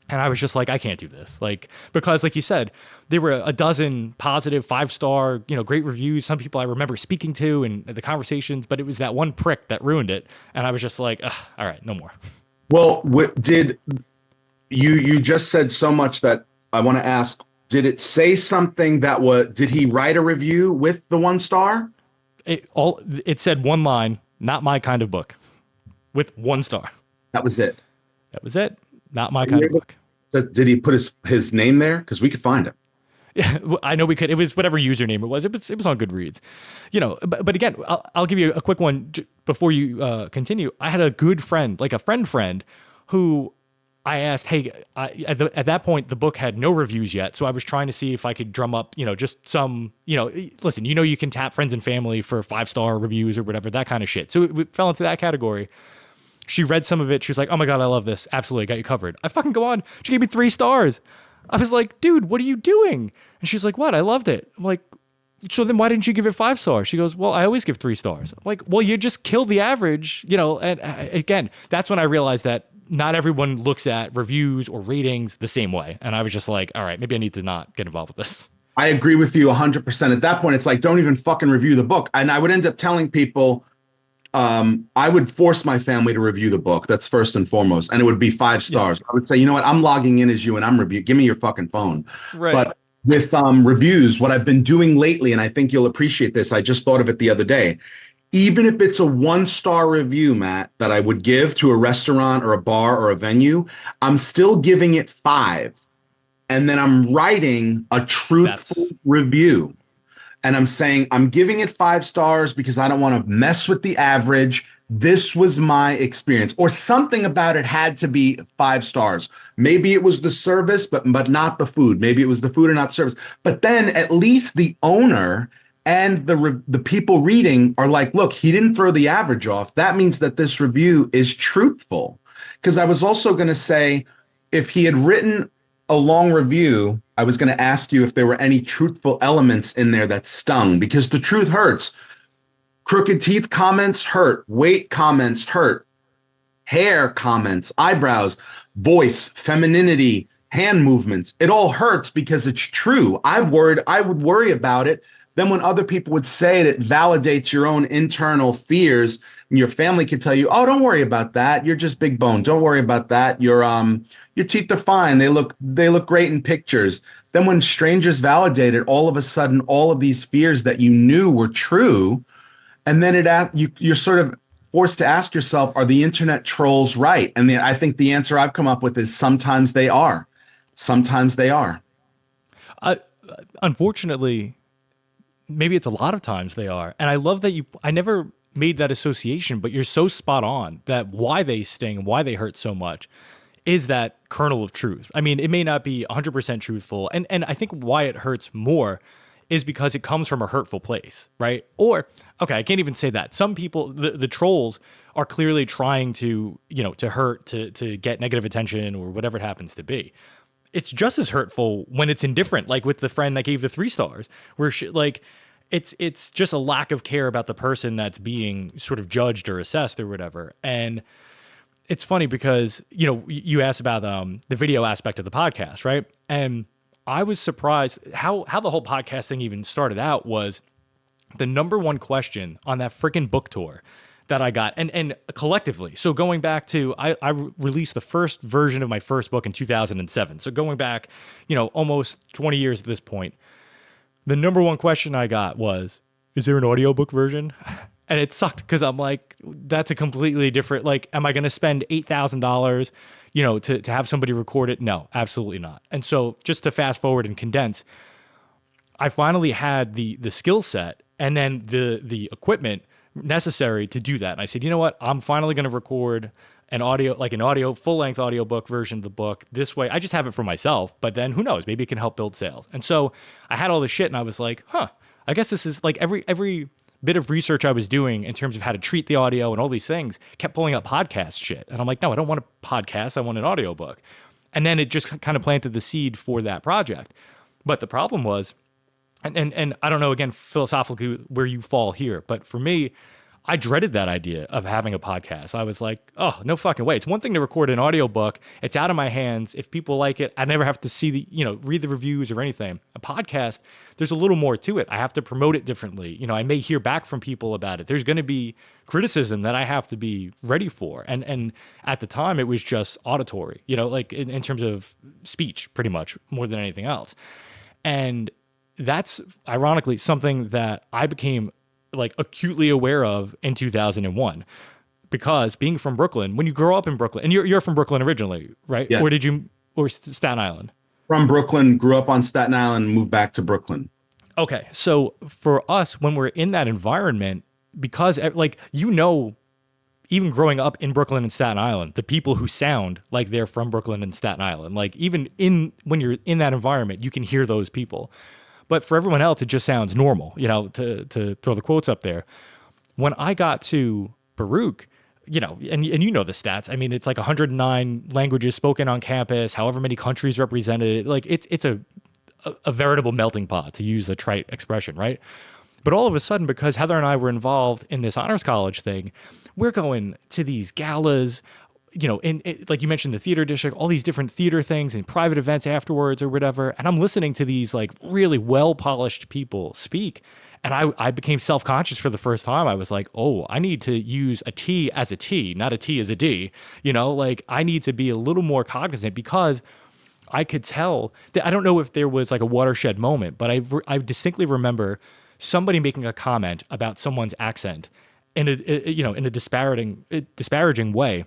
And I was just like, I can't do this. Like, because like you said, there were a dozen positive 5-star, great reviews. Some people I remember speaking to and the conversations, but it was that one prick that ruined it. And I was just like, all right, no more. Well, did you just said so much that I want to ask, did it say something did he write a review with the 1 star? It said one line, not my kind of book, with 1 star. That was it. That was it. Not my kind of book. Did he put his name there? Because we could find it. Yeah, I know we could. It was whatever username it was. It was on Goodreads. But again, I'll give you a quick one before you continue. I had a good friend, like a friend, who I asked, hey, at that point, the book had no reviews yet. So I was trying to see if I could drum up, just some, listen, you can tap friends and family for 5-star reviews or whatever, that kind of shit. So it fell into that category. She read some of it. She was like, oh my God, I love this. Absolutely. Got you covered. I fucking go on. She gave me 3 stars. I was like, dude, what are you doing? And she's like, what? I loved it. I'm like, so then why didn't you give it 5 stars? She goes, well, I always give 3 stars. I'm like, well, you just killed the average, and again, that's when I realized that not everyone looks at reviews or ratings the same way. And I was just like, all right, maybe I need to not get involved with this. I agree with you 100%. At that point, it's like, don't even fucking review the book. And I would end up telling people, I would force my family to review the book. That's first and foremost. And it would be 5 stars. I would say, you know what? I'm logging in as you and I'm reviewing. Give me your fucking phone. Right. But with reviews, what I've been doing lately, and I think you'll appreciate this, I just thought of it the other day. Even if it's a 1 star review, Matt, that I would give to a restaurant or a bar or a venue, I'm still giving it 5. And then I'm writing a truthful review. And I'm saying I'm giving it 5 stars because I don't want to mess with the average. This was my experience, or something about it had to be 5 stars. Maybe it was the service, but not the food. Maybe it was the food and not service. But then at least the owner and the people reading are like, look, he didn't throw the average off. That means that this review is truthful. Because I was also going to say, if he had written a long review, I was going to ask you if there were any truthful elements in there that stung, because the truth hurts. Crooked teeth comments hurt. Weight comments hurt. Hair comments, eyebrows, voice, femininity, hand movements. It all hurts because it's true. I would worry about it. Then when other people would say it, it validates your own internal fears. And your family could tell you, oh, don't worry about that. You're just big bone. Don't worry about that. Your teeth are fine. They look great in pictures. Then when strangers validate it, all of a sudden, all of these fears that you knew were true, and then you're sort of forced to ask yourself, are the internet trolls right? And I think the answer I've come up with is sometimes they are. Sometimes they are. Unfortunately, maybe it's a lot of times they are. And I love that I never made that association, but you're so spot on that why they sting, why they hurt so much is that kernel of truth. I mean, it may not be 100% truthful. And I think why it hurts more is because it comes from a hurtful place, right? Or, okay, I can't even say that. Some people, the trolls are clearly trying to, to hurt, to get negative attention or whatever it happens to be. It's just as hurtful when it's indifferent, like with the friend that gave the 3 stars, where it's just a lack of care about the person that's being sort of judged or assessed or whatever. And it's funny because, you asked about the video aspect of the podcast, right? And I was surprised how the whole podcast thing even started out was the number one question on that freaking book tour that I got, and collectively. So going back to, I released the first version of my first book in 2007. So going back, almost 20 years at this point, the number one question I got was, is there an audiobook version? And it sucked because I'm like, that's a completely different, like, am I going to spend $8,000, to have somebody record it? No, absolutely not. And so just to fast forward and condense, I finally had the skill set and then the equipment necessary to do that. And I said, you know what? I'm finally going to record an full-length audiobook version of the book. This way, I just have it for myself, but then who knows? Maybe it can help build sales. And so I had all this shit and I was like, I guess this is like every bit of research I was doing in terms of how to treat the audio and all these things kept pulling up podcast shit. And I'm like, no, I don't want a podcast. I want an audiobook. And then it just kind of planted the seed for that project. But the problem was, and I don't know, again, philosophically where you fall here, but for me, I dreaded that idea of having a podcast. I was like, oh, no fucking way. It's one thing to record an audiobook. It's out of my hands. If people like it, I never have to see read the reviews or anything. A podcast, there's a little more to it. I have to promote it differently. I may hear back from people about it. There's going to be criticism that I have to be ready for. And at the time, it was just auditory, like in terms of speech, pretty much more than anything else. And that's ironically something that I became like acutely aware of in 2001, because being from Brooklyn, when you grow up in Brooklyn, and you're from Brooklyn originally, right? Yeah. Or Staten Island? From Brooklyn, grew up on Staten Island, moved back to Brooklyn. Okay. So for us, when we're in that environment, because even growing up in Brooklyn and Staten Island, the people who sound like they're from Brooklyn and Staten Island, like even when you're in that environment, you can hear those people. But for everyone else, it just sounds normal, to throw the quotes up there. When I got to Baruch, and you know the stats. I mean, it's like 109 languages spoken on campus, however many countries represented. Like it's a veritable melting pot, to use a trite expression, right? But all of a sudden, because Heather and I were involved in this honors college thing, we're going to these galas, like you mentioned, the theater district, all these different theater things and private events afterwards or whatever. And I'm listening to these like really well-polished people speak. And I became self-conscious for the first time. I was like, oh, I need to use a T as a T, not a T as a D. Like I need to be a little more cognizant because I could tell that I don't know if there was like a watershed moment, but I distinctly remember somebody making a comment about someone's accent in a disparaging way.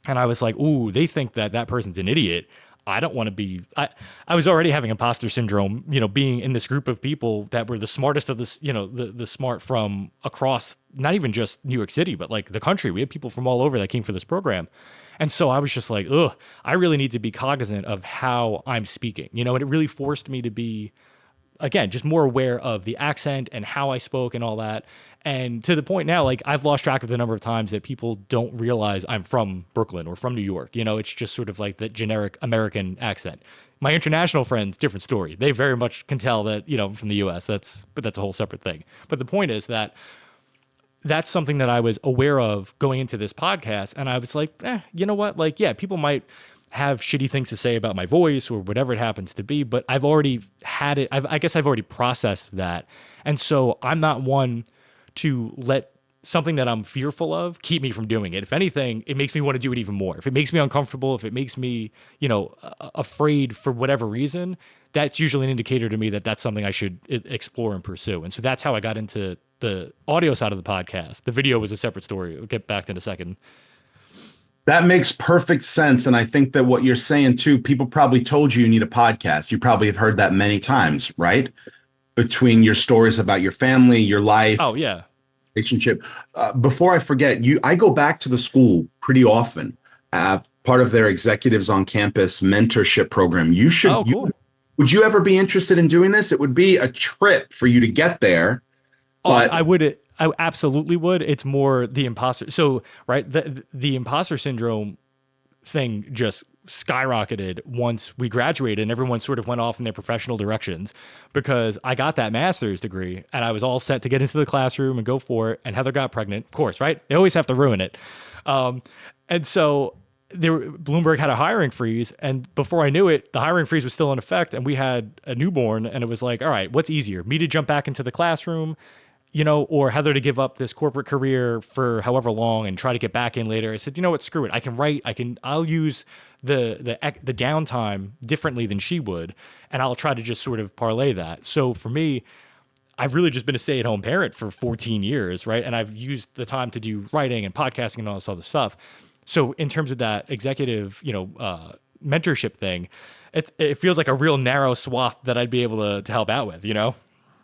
And I was like, ooh, they think that that person's an idiot. I don't want to be. I was already having imposter syndrome, being in this group of people that were the smartest of this, the smart from across, not even just New York City, but like the country. We had people from all over that came for this program. And so I was just like, ugh, I really need to be cognizant of how I'm speaking, and it really forced me to be, again, just more aware of the accent and how I spoke and all that. And to the point now, like I've lost track of the number of times that people don't realize I'm from Brooklyn or from New York. It's just sort of like that generic American accent. My international friends, different story. They very much can tell that, I'm from the US. But that's a whole separate thing. But the point is that that's something that I was aware of going into this podcast. And I was like, you know what? Like, yeah, people might have shitty things to say about my voice or whatever it happens to be, but I've already had it. I guess I've already processed that. And so I'm not one to let something that I'm fearful of keep me from doing it. If anything, it makes me want to do it even more. If it makes me uncomfortable, if it makes me, afraid for whatever reason, that's usually an indicator to me that that's something I should explore and pursue. And so that's how I got into the audio side of the podcast. The video was a separate story. We'll get back to in a second. That makes perfect sense. And I think that what you're saying too, people probably told you need a podcast. You probably have heard that many times, right? Between your stories about your family, your life. Oh, yeah. Relationship. Before I forget, I go back to the school pretty often. Part of their executives on campus mentorship program. You should. Oh, cool. Would you ever be interested in doing this? It would be a trip for you to get there. But I would. I absolutely would. It's more the imposter. So, right, the imposter syndrome thing just skyrocketed once we graduated and everyone sort of went off in their professional directions, because I got that master's degree and I was all set to get into the classroom and go for it. And Heather got pregnant, of course, right? They always have to ruin it. And so Bloomberg had a hiring freeze. And before I knew it, the hiring freeze was still in effect and we had a newborn. And it was like, all right, what's easier? Me to jump back into the classroom, or Heather to give up this corporate career for however long and try to get back in later. I said, you know what, screw it. I can write. I'll use the downtime differently than she would, and I'll try to just sort of parlay that. So for me, I've really just been a stay-at-home parent for 14 years, right? And I've used the time to do writing and podcasting and all this other stuff. So in terms of that executive, mentorship thing, it feels like a real narrow swath that I'd be able to help out with,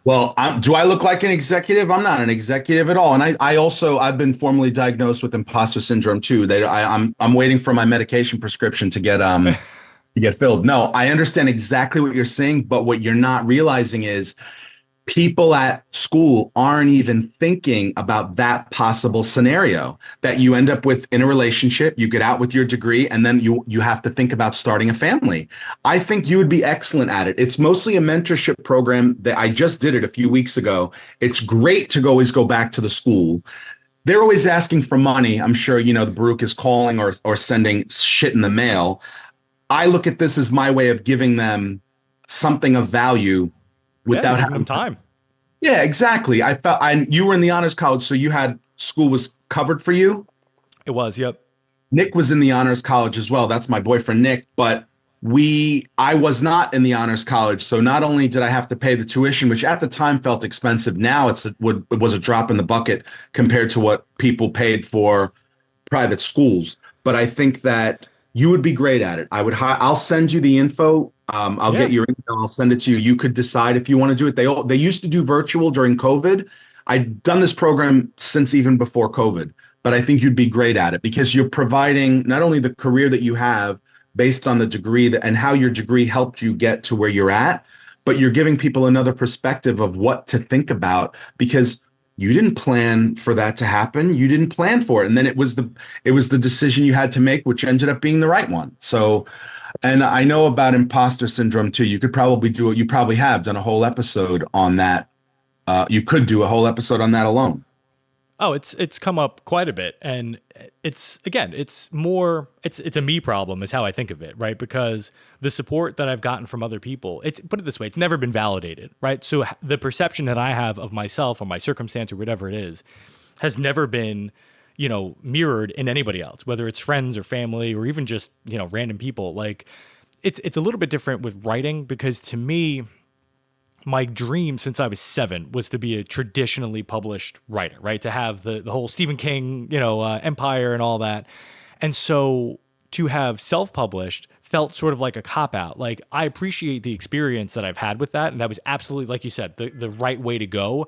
Well, do I look like an executive? I'm not an executive at all. And I've been formally diagnosed with imposter syndrome too. I'm waiting for my medication prescription to get filled. No, I understand exactly what you're saying, but what you're not realizing is people at school aren't even thinking about that possible scenario that you end up with in a relationship, you get out with your degree, and then you have to think about starting a family. I think you would be excellent at it. It's mostly a mentorship program that I just did it a few weeks ago. It's great to always go back to the school. They're always asking for money. I'm sure, the Baruch is calling or sending shit in the mail. I look at this as my way of giving them something of value without having time. Yeah, exactly. You were in the honors college, so school was covered for you. It was, yep. Nick was in the honors college as well. That's my boyfriend, Nick. But I was not in the honors college. So not only did I have to pay the tuition, which at the time felt expensive, now it was a drop in the bucket compared to what people paid for private schools. But I think that you would be great at it. I'll send you the info. I'll get your email. I'll send it to you. You could decide if you want to do it. They used to do virtual during COVID. I've done this program since even before COVID, but I think you'd be great at it because you're providing not only the career that you have based on the degree and how your degree helped you get to where you're at, but you're giving people another perspective of what to think about because you didn't plan for that to happen. You didn't plan for it. And then it was the decision you had to make, which ended up being the right one. So, and I know about imposter syndrome too. You could probably do it. You probably have done a whole episode on that. You could do a whole episode on that alone. Oh, it's come up quite a bit. And it's a me problem is how I think of it, right? Because the support that I've gotten from other people, it's, put it this way, it's never been validated, right? So the perception that I have of myself or my circumstance or whatever it is has never been, mirrored in anybody else, whether it's friends or family or even just, random people. Like it's a little bit different with writing, because to me, my dream since I was 7 was to be a traditionally published writer, right? To have the whole Stephen King, empire and all that. And so to have self-published felt sort of like a cop-out. Like, I appreciate the experience that I've had with that. And that was absolutely, like you said, the right way to go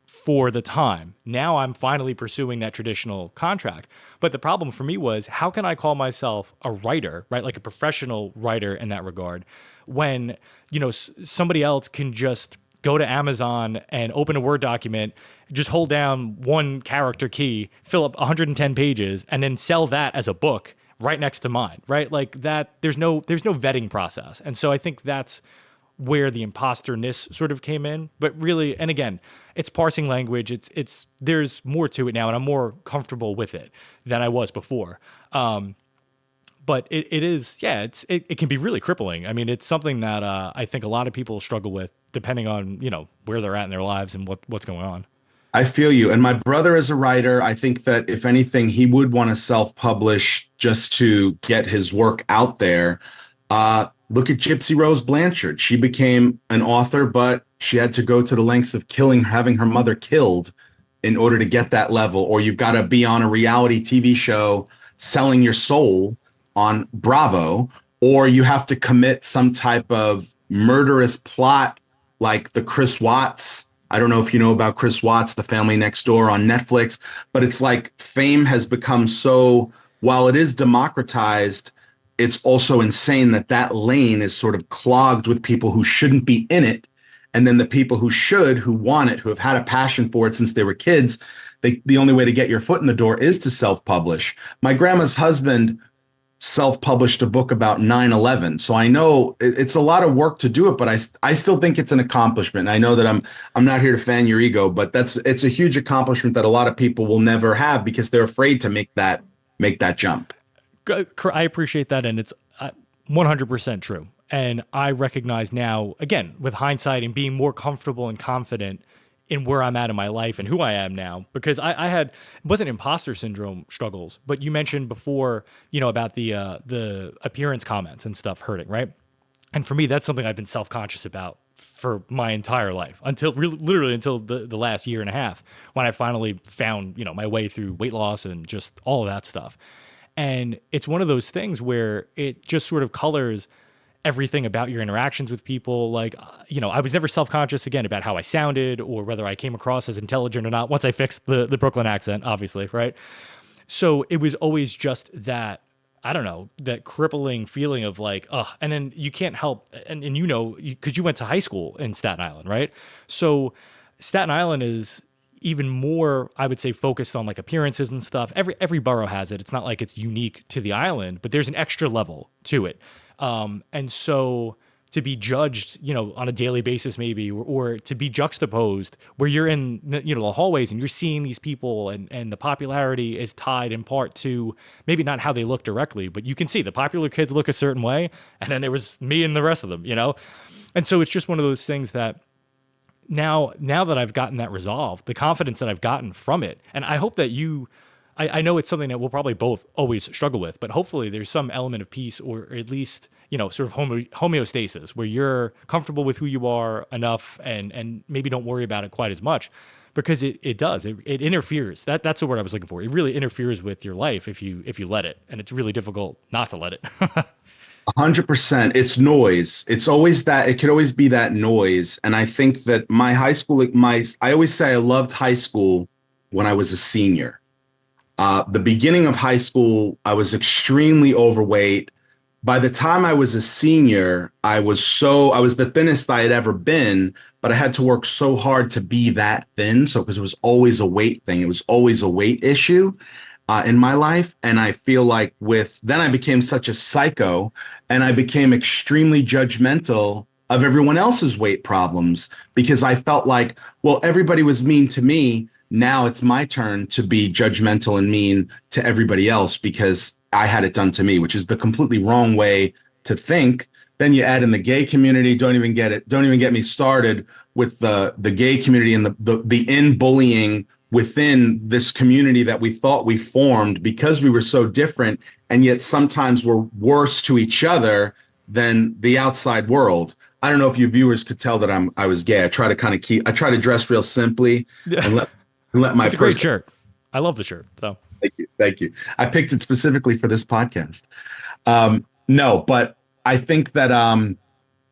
for the time. Now I'm finally pursuing that traditional contract. But the problem for me was, how can I call myself a writer, right? Like a professional writer in that regard, when, somebody else can just go to Amazon and open a Word document, just hold down one character key, fill up 110 pages, and then sell that as a book right next to mine, right? Like that, there's no vetting process. And so I think that's where the imposter-ness sort of came in. But really, and again, it's parsing language. It's there's more to it now, and I'm more comfortable with it than I was before. But it is, yeah, it can be really crippling. I mean, it's something that I think a lot of people struggle with, depending on, where they're at in their lives and what's going on. I feel you. And my brother is a writer. I think that if anything, he would want to self-publish just to get his work out there. Look at Gypsy Rose Blanchard. She became an author, but she had to go to the lengths of having her mother killed in order to get that level. Or you've got to be on a reality TV show selling your soul on Bravo, or you have to commit some type of murderous plot like the Chris Watts. I don't know if you know about Chris Watts, The Family Next Door on Netflix, but it's like fame has become so, while it is democratized, it's also insane that lane is sort of clogged with people who shouldn't be in it. And then the people who should, who want it, who have had a passion for it since they were kids, the only way to get your foot in the door is to self-publish. My grandma's husband self-published a book about 9/11. So I know it's a lot of work to do it, but I still think it's an accomplishment. I know that I'm not here to fan your ego, but it's a huge accomplishment that a lot of people will never have because they're afraid to make that jump. I appreciate that, and it's 100% true. And I recognize now, again, with hindsight and being more comfortable and confident in where I'm at in my life and who I am now, because I had, it wasn't imposter syndrome struggles, but you mentioned before, about the appearance comments and stuff hurting, right? And for me, that's something I've been self-conscious about for my entire life until literally until the last year and a half, when I finally found, my way through weight loss and just all of that stuff. And it's one of those things where it just sort of colors everything about your interactions with people. Like, I was never self-conscious again about how I sounded or whether I came across as intelligent or not once I fixed the Brooklyn accent, obviously, right? So it was always just that, I don't know, that crippling feeling of like, and then you can't help, and because you went to high school in Staten Island, right? So Staten Island is even more, I would say, focused on like appearances and stuff. Every borough has it. It's not like it's unique to the island, but there's an extra level to it. And so to be judged, on a daily basis, maybe, or to be juxtaposed where you're in, the hallways and you're seeing these people and the popularity is tied in part to maybe not how they look directly, but you can see the popular kids look a certain way. And then there was me and the rest of them, And so it's just one of those things that now that I've gotten that resolved, the confidence that I've gotten from it, and I hope that I know it's something that we'll probably both always struggle with, but hopefully there's some element of peace, or at least, sort of homeostasis, where you're comfortable with who you are enough and maybe don't worry about it quite as much, because it interferes. That's the word I was looking for. It really interferes with your life if you let it, and it's really difficult not to let it. 100%. It's noise. It's always that. It could always be that noise. And I think that my high school, I always say I loved high school when I was a senior. The beginning of high school, I was extremely overweight. By the time I was a senior, I was the thinnest I had ever been, but I had to work so hard to be that thin. So, because it was always a weight thing, it was always a weight issue in my life. And I feel like then I became such a psycho, and I became extremely judgmental of everyone else's weight problems, because I felt like, well, everybody was mean to me. Now it's my turn to be judgmental and mean to everybody else because I had it done to me, which is the completely wrong way to think. Then you add in the gay community. Don't even get it. Don't even get me started with the gay community and the in bullying within this community that we thought we formed because we were so different, and yet sometimes we're worse to each other than the outside world. I don't know if your viewers could tell that I was gay. I try to dress real simply and let my It's a great person. shirt. I love the shirt. So Thank you. I picked it specifically for this podcast. No, but I think that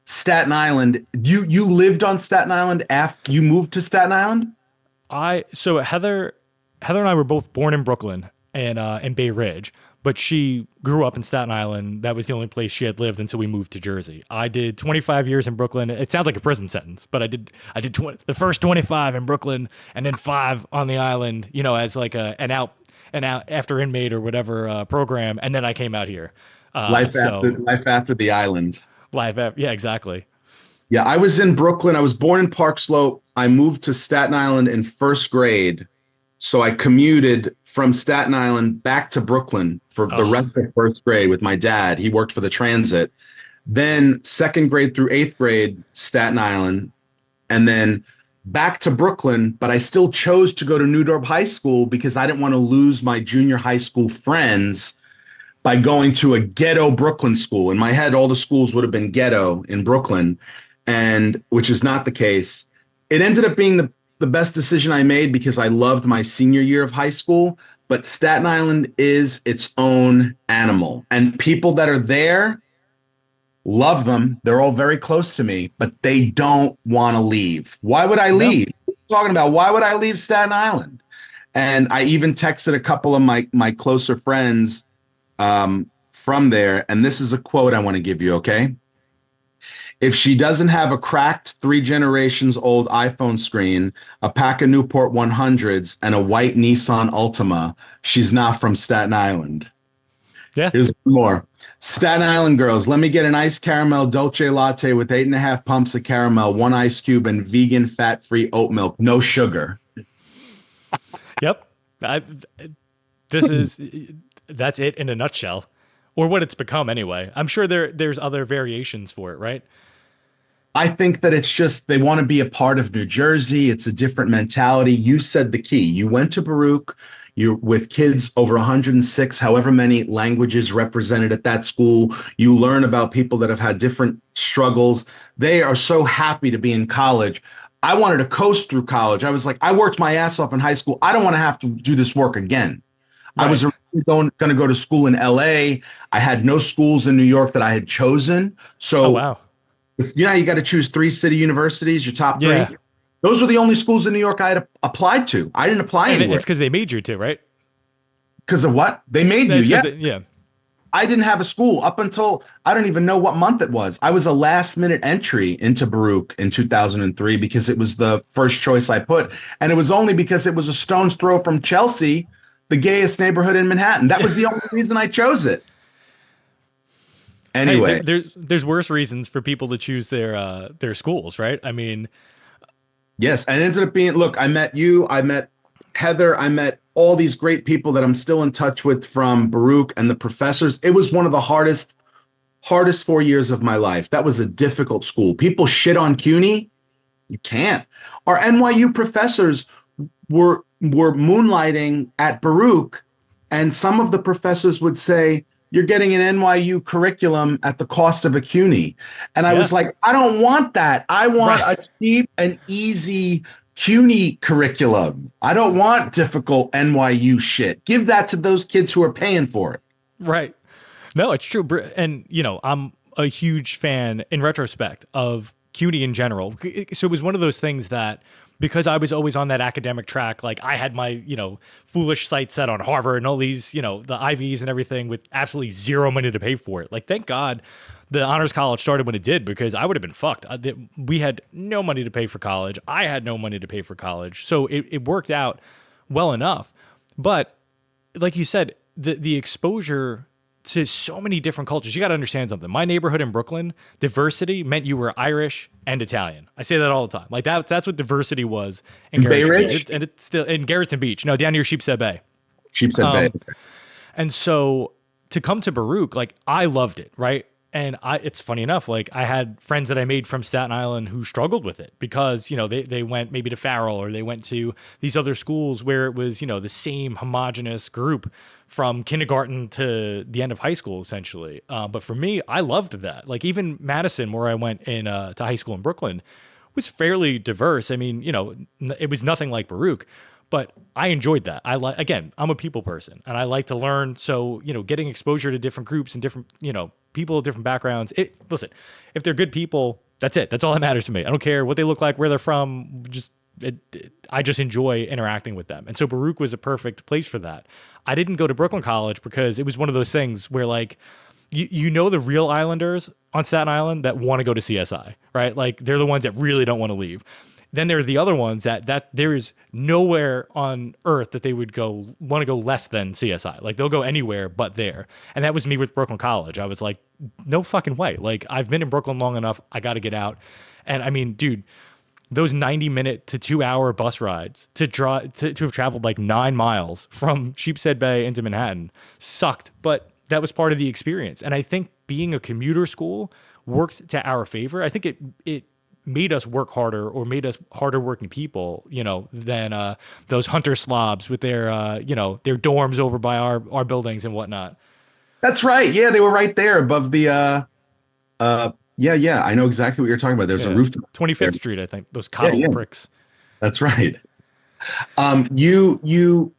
Staten Island. You lived on Staten Island after you moved to Staten Island. so Heather and I were both born in Brooklyn and in Bay Ridge, but she grew up in Staten Island. That was the only place she had lived until we moved to Jersey. I did 25 years in Brooklyn. It sounds like a prison sentence, but I did the first 25 in Brooklyn and then 5 on the island, as like an out after inmate or whatever program, and then I came out here. Life after the island. Yeah, exactly. Yeah, I was in Brooklyn. I was born in Park Slope. I moved to Staten Island in first grade. So I commuted from Staten Island back to Brooklyn for the Oh, rest of first grade with my dad. He worked for the transit. Then second grade through eighth grade, Staten Island, and then back to Brooklyn. But I still chose to go to New Dorp High School because I didn't want to lose my junior high school friends by going to a ghetto Brooklyn school. In my head, all the schools would have been ghetto in Brooklyn, and which is not the case. It ended up being the best decision I made because I loved my senior year of high school. But Staten Island is its own animal, and people that are there love them. They're all very close to me, but they don't want to leave. Why would I no. leave? What are you talking about? Why would I leave Staten Island? And I even texted a couple of my closer friends from there. And this is a quote I want to give you, okay? If she doesn't have a cracked 3 generations old iPhone screen, a pack of Newport 100s, and a white Nissan Altima, she's not from Staten Island. Yeah. Here's one more. Staten Island girls, let me get an iced caramel dolce latte with 8.5 pumps of caramel, 1 ice cube, and vegan fat-free oat milk, no sugar. Yep. I, this is that's it in a nutshell, or what it's become anyway. I'm sure there's other variations for it, right? I think that it's just they want to be a part of New Jersey. It's a different mentality. You said the key. You went to Baruch. You're with kids over 106, however many languages represented at that school. You learn about people that have had different struggles. They are so happy to be in college. I wanted to coast through college. I was like, I worked my ass off in high school. I don't want to have to do this work again. I Right. was going to go to school in LA. I had no schools in New York that I had chosen. Oh So wow. you got to choose 3 city universities, your top three. Yeah. Those were the only schools in New York I had applied to. I didn't apply And anywhere it's because they made you to, right? because of what they made you. That's because Yes, yeah. I didn't have a school up until I don't even know what month it was. I was a last minute entry into Baruch in 2003 because it was the first choice I put. And it was only because it was a stone's throw from Chelsea, the gayest neighborhood in Manhattan. That was the only reason I chose it. Hey, Anyway, there's worse reasons for people to choose their schools, right? I mean, yes. And it ended up being, look, I met you, I met Heather, I met all these great people that I'm still in touch with from Baruch and the professors. It was one of the hardest 4 years of my life. That was a difficult school. People shit on CUNY. You can't. Our NYU professors were moonlighting at Baruch, and some of the professors would say, "You're getting an NYU curriculum at the cost of a CUNY." And I yeah. was like, I don't want that. I want Right. a cheap and easy CUNY curriculum. I don't want difficult NYU shit. Give that to those kids who are paying for it. Right. No, it's true. And, I'm a huge fan in retrospect of CUNY in general. So it was one of those things that because I was always on that academic track, like I had my, foolish sights set on Harvard and all these, the IVs and everything with absolutely zero money to pay for it. Like, thank God the honors college started when it did because I would have been fucked. We had no money to pay for college. I had no money to pay for college. So it worked out well enough. But like you said, the exposure to so many different cultures. You got to understand something. My neighborhood in Brooklyn, diversity meant you were Irish and Italian. I say that all the time. Like that's what diversity was in Bay Garrettson Ridge? Beach. And it's still in Garrettson Beach. No, down near Sheepshead Bay. Sheepshead Bay. And so to come to Baruch, like I loved it, right? And it's funny enough, like I had friends that I made from Staten Island who struggled with it because, they went maybe to Farrell or they went to these other schools where it was, the same homogenous group from kindergarten to the end of high school, essentially. But for me, I loved that. Like even Madison, where I went to high school in Brooklyn, was fairly diverse. I mean, it was nothing like Baruch. But I enjoyed that. Again, I'm a people person and I like to learn. So, getting exposure to different groups and different, people with different backgrounds. Listen, if they're good people, that's it. That's all that matters to me. I don't care what they look like, where they're from. I just enjoy interacting with them. And so Baruch was a perfect place for that. I didn't go to Brooklyn College because it was one of those things where like, the real Islanders on Staten Island that want to go to CSI, right? Like they're the ones that really don't want to leave. Then there are the other ones that there is nowhere on earth that they would want to go less than CSI. Like they'll go anywhere but there. And that was me with Brooklyn College. I was like, no fucking way. Like I've been in Brooklyn long enough. I got to get out. And I mean, dude, those 90-minute to 2-hour bus rides to have traveled like 9 miles from Sheepshead Bay into Manhattan sucked, but that was part of the experience. And I think being a commuter school worked to our favor. I think it made us work harder or made us harder working people, than those hunter slobs with their dorms over by our buildings and whatnot. That's right. Yeah, they were right there above the yeah. I know exactly what you're talking about. There's a rooftop. 25th there. Street, I think. Those coddle pricks. That's right. You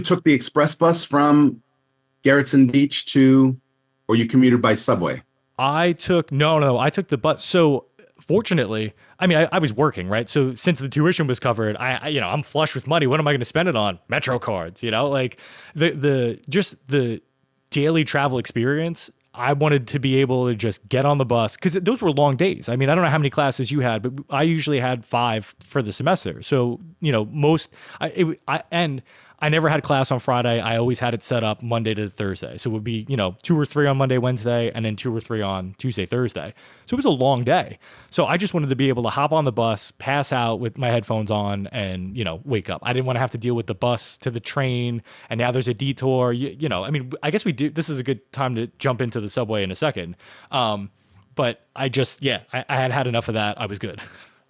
took the express bus from Garrettson Beach or you commuted by subway? I took the bus. So fortunately, I mean, I was working, right? So since the tuition was covered, I'm flush with money. What am I going to spend it on? Metro cards, like the daily travel experience. I wanted to be able to just get on the bus because those were long days. I mean, I don't know how many classes you had, but I usually had 5 for the semester. So, I never had class on Friday. I always had it set up Monday to Thursday. So it would be, 2 or 3 on Monday, Wednesday, and then 2 or 3 on Tuesday, Thursday. So it was a long day. So I just wanted to be able to hop on the bus, pass out with my headphones on and, wake up. I didn't want to have to deal with the bus to the train. And now there's a detour, I mean, I guess we do. This is a good time to jump into the subway in a second. But I had had enough of that. I was good.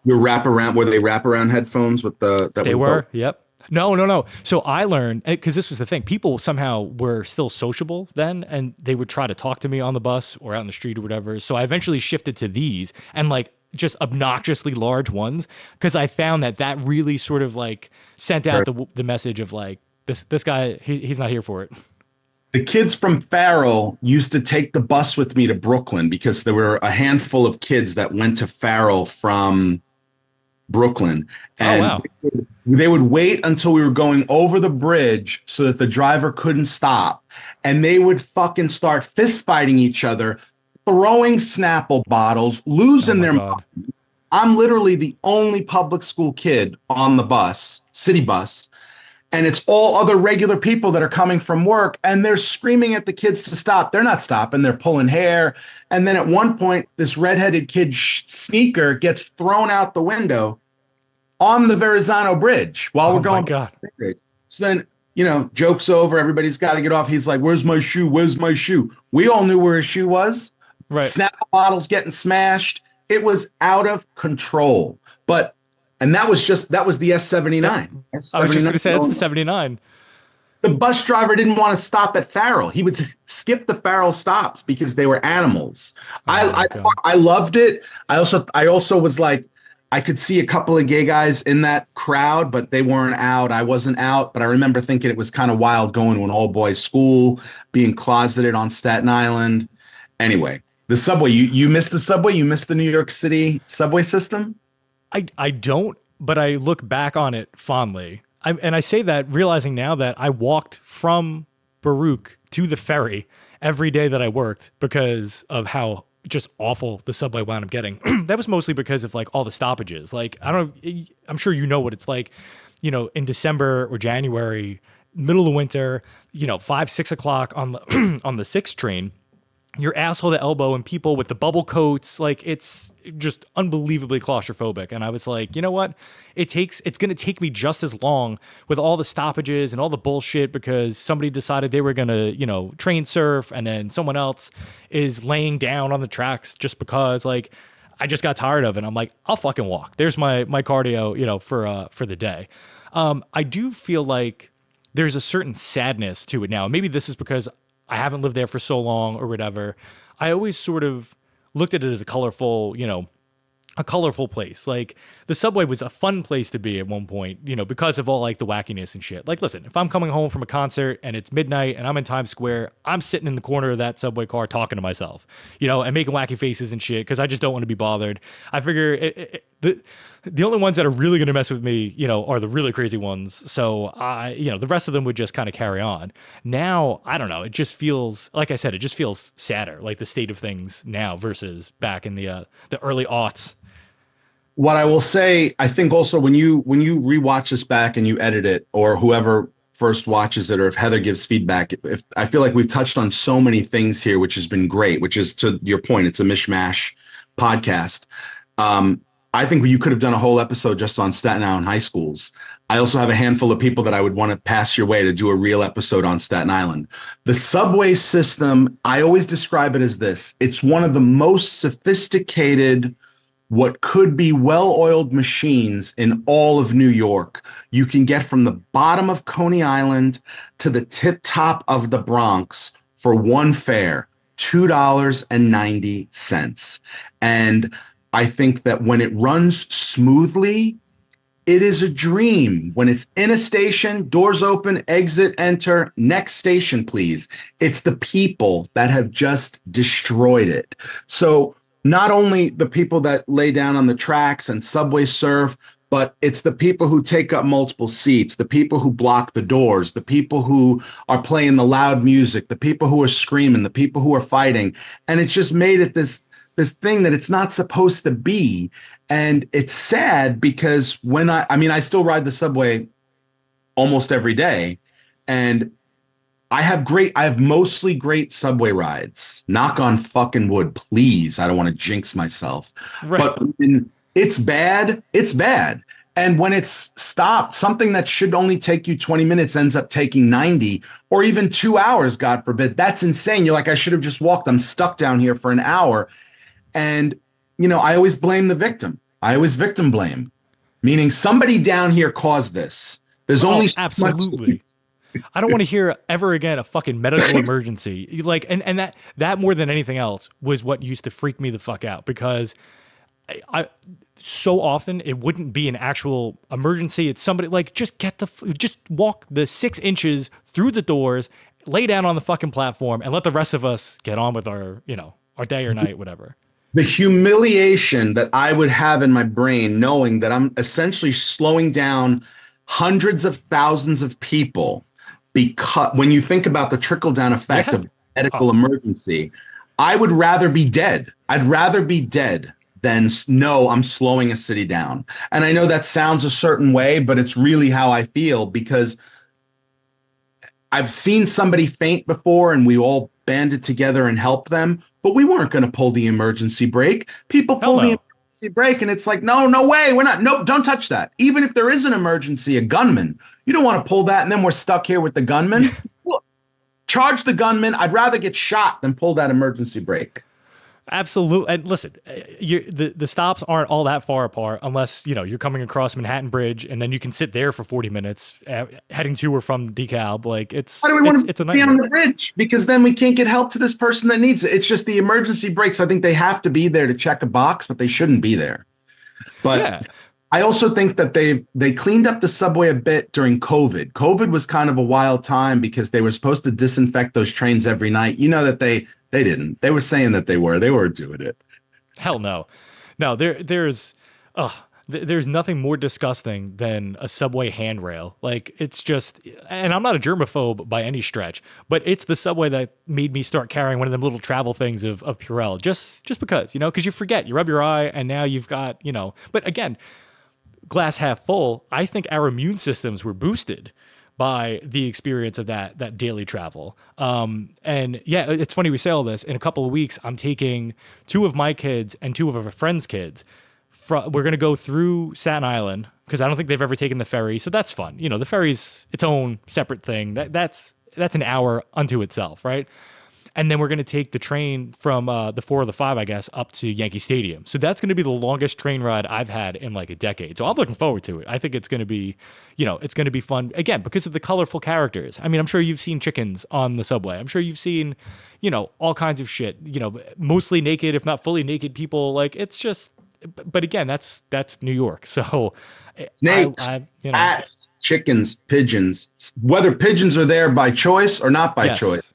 Were they wraparound headphones with They were, yep. No. So I learned, because this was the thing, people somehow were still sociable then, and they would try to talk to me on the bus or out in the street or whatever. So I eventually shifted to these and like just obnoxiously large ones, because I found that really sort of like sent out the message of like, this guy, he's not here for it. The kids from Farrell used to take the bus with me to Brooklyn because there were a handful of kids that went to Farrell from Brooklyn. And they would wait until we were going over the bridge so that the driver couldn't stop. And they would fucking start fist fighting each other, throwing Snapple bottles, losing their mind. I'm literally the only public school kid on the bus, city bus. And it's all other regular people that are coming from work, and they're screaming at the kids to stop. They're not stopping. They're pulling hair. And then at one point, this redheaded kid sneaker gets thrown out the window on the Verrazano Bridge while we're going. God. So then, joke's over. Everybody's got to get off. He's like, where's my shoe? Where's my shoe? We all knew where his shoe was. Right. Snapple bottles getting smashed. It was out of control. And that was the S79. I was just going to say, it's the 79. The bus driver didn't want to stop at Farrell. He would skip the Farrell stops because they were animals. I loved it. I also was like, I could see a couple of gay guys in that crowd, but they weren't out. I wasn't out, but I remember thinking it was kind of wild going to an all-boys school, being closeted on Staten Island. Anyway, the subway, you missed the subway? You missed the New York City subway system? I don't, but I look back on it fondly. And I say that realizing now that I walked from Baruch to the ferry every day that I worked because of how just awful the subway wound up getting. That was mostly because of like all the stoppages. Like, I'm sure you know what it's like, in December or January, middle of winter, 5, 6 o'clock on the on the 6 train. You're asshole to elbow and people with the bubble coats, like it's just unbelievably claustrophobic. And I was like, you know what? It's going to take me just as long with all the stoppages and all the bullshit because somebody decided they were going to, train surf and then someone else is laying down on the tracks just because like I just got tired of it. I'm like, I'll fucking walk. There's my cardio, for the day. I do feel like there's a certain sadness to it now. Maybe this is because I haven't lived there for so long or whatever. I always sort of looked at it as a colorful place. Like the subway was a fun place to be at one point, because of all like the wackiness and shit. Like, listen, if I'm coming home from a concert and it's midnight and I'm in Times Square, I'm sitting in the corner of that subway car talking to myself, and making wacky faces and shit because I just don't want to be bothered. I figure the only ones that are really going to mess with me, are the really crazy ones. So the rest of them would just kind of carry on. Now, I don't know. It just feels, like I said, it just feels sadder, like the state of things now versus back in the early aughts. What I will say, I think also when you rewatch this back and you edit it, or whoever first watches it, or if Heather gives feedback, if I feel like we've touched on so many things here, which has been great, which is to your point, it's a Mishmash podcast. I think you could have done a whole episode just on Staten Island high schools. I also have a handful of people that I would want to pass your way to do a real episode on Staten Island. The subway system, I always describe it as this. It's one of the most sophisticated, what could be well-oiled machines in all of New York. You can get from the bottom of Coney Island to the tip top of the Bronx for one fare, $2.90. And I think that when it runs smoothly, it is a dream. When it's in a station, doors open, exit, enter, next station, please. It's the people that have just destroyed it. So not only the people that lay down on the tracks and subway surf, but it's the people who take up multiple seats, the people who block the doors, the people who are playing the loud music, the people who are screaming, the people who are fighting. And it's just made it this thing that it's not supposed to be. And it's sad because when I still ride the subway almost every day, and I have mostly great subway rides. Knock on fucking wood, please. I don't want to jinx myself. Right. But when it's bad, it's bad. And when it's stopped, something that should only take you 20 minutes ends up taking 90 or even 2 hours, God forbid. That's insane. You're like, I should have just walked. I'm stuck down here for an hour. And, I always blame the victim. I always victim blame, meaning somebody down here caused this. There's only absolutely. I don't want to hear ever again a fucking medical emergency. Like, and that more than anything else was what used to freak me the fuck out because I so often it wouldn't be an actual emergency. It's somebody like just walk the 6 inches through the doors, lay down on the fucking platform, and let the rest of us get on with our our day or night, whatever. The humiliation that I would have in my brain knowing that I'm essentially slowing down hundreds of thousands of people, because when you think about the trickle-down effect of medical emergency, I would rather be dead. I'd rather be dead than know I'm slowing a city down. And I know that sounds a certain way, but it's really how I feel because I've seen somebody faint before and we all banded together and helped them, but we weren't going to pull the emergency brake. People pull the emergency brake and it's like, no way, we're not. Nope, don't touch that. Even if there is an emergency, a gunman, you don't want to pull that and then we're stuck here with the gunman. Look, charge the gunman. I'd rather get shot than pull that emergency brake. Absolutely. And listen, the stops aren't all that far apart unless, you're coming across Manhattan Bridge and then you can sit there for 40 minutes heading to or from DeKalb. Like why do we want to be on the bridge? Because then we can't get help to this person that needs it. It's just the emergency brakes. I think they have to be there to check a box, but they shouldn't be there. But yeah. I also think that they cleaned up the subway a bit during COVID. COVID was kind of a wild time because they were supposed to disinfect those trains every night. That they didn't. They were saying that they were doing it. Hell no. No, there's nothing more disgusting than a subway handrail. Like it's just, and I'm not a germaphobe by any stretch, but it's the subway that made me start carrying one of them little travel things of Purell just because, because you forget, you rub your eye and now you've got, but again, glass half full, I think our immune systems were boosted by the experience of that daily travel. And yeah, it's funny we say all this. In a couple of weeks, I'm taking two of my kids and two of a friend's kids. We're going to go through Staten Island because I don't think they've ever taken the ferry. So that's fun. You know, the ferry's its own separate thing. That's an hour unto itself, right? And then we're going to take the train from the 4 or the 5, I guess, up to Yankee Stadium. So that's going to be the longest train ride I've had in like a decade. So I'm looking forward to it. I think it's going to be, it's going to be fun, again, because of the colorful characters. I mean, I'm sure you've seen chickens on the subway. I'm sure you've seen, all kinds of shit, mostly naked, if not fully naked people. Like, it's just, but again, that's New York. So Snakes, bats, chickens, pigeons, whether pigeons are there by choice or not by choice.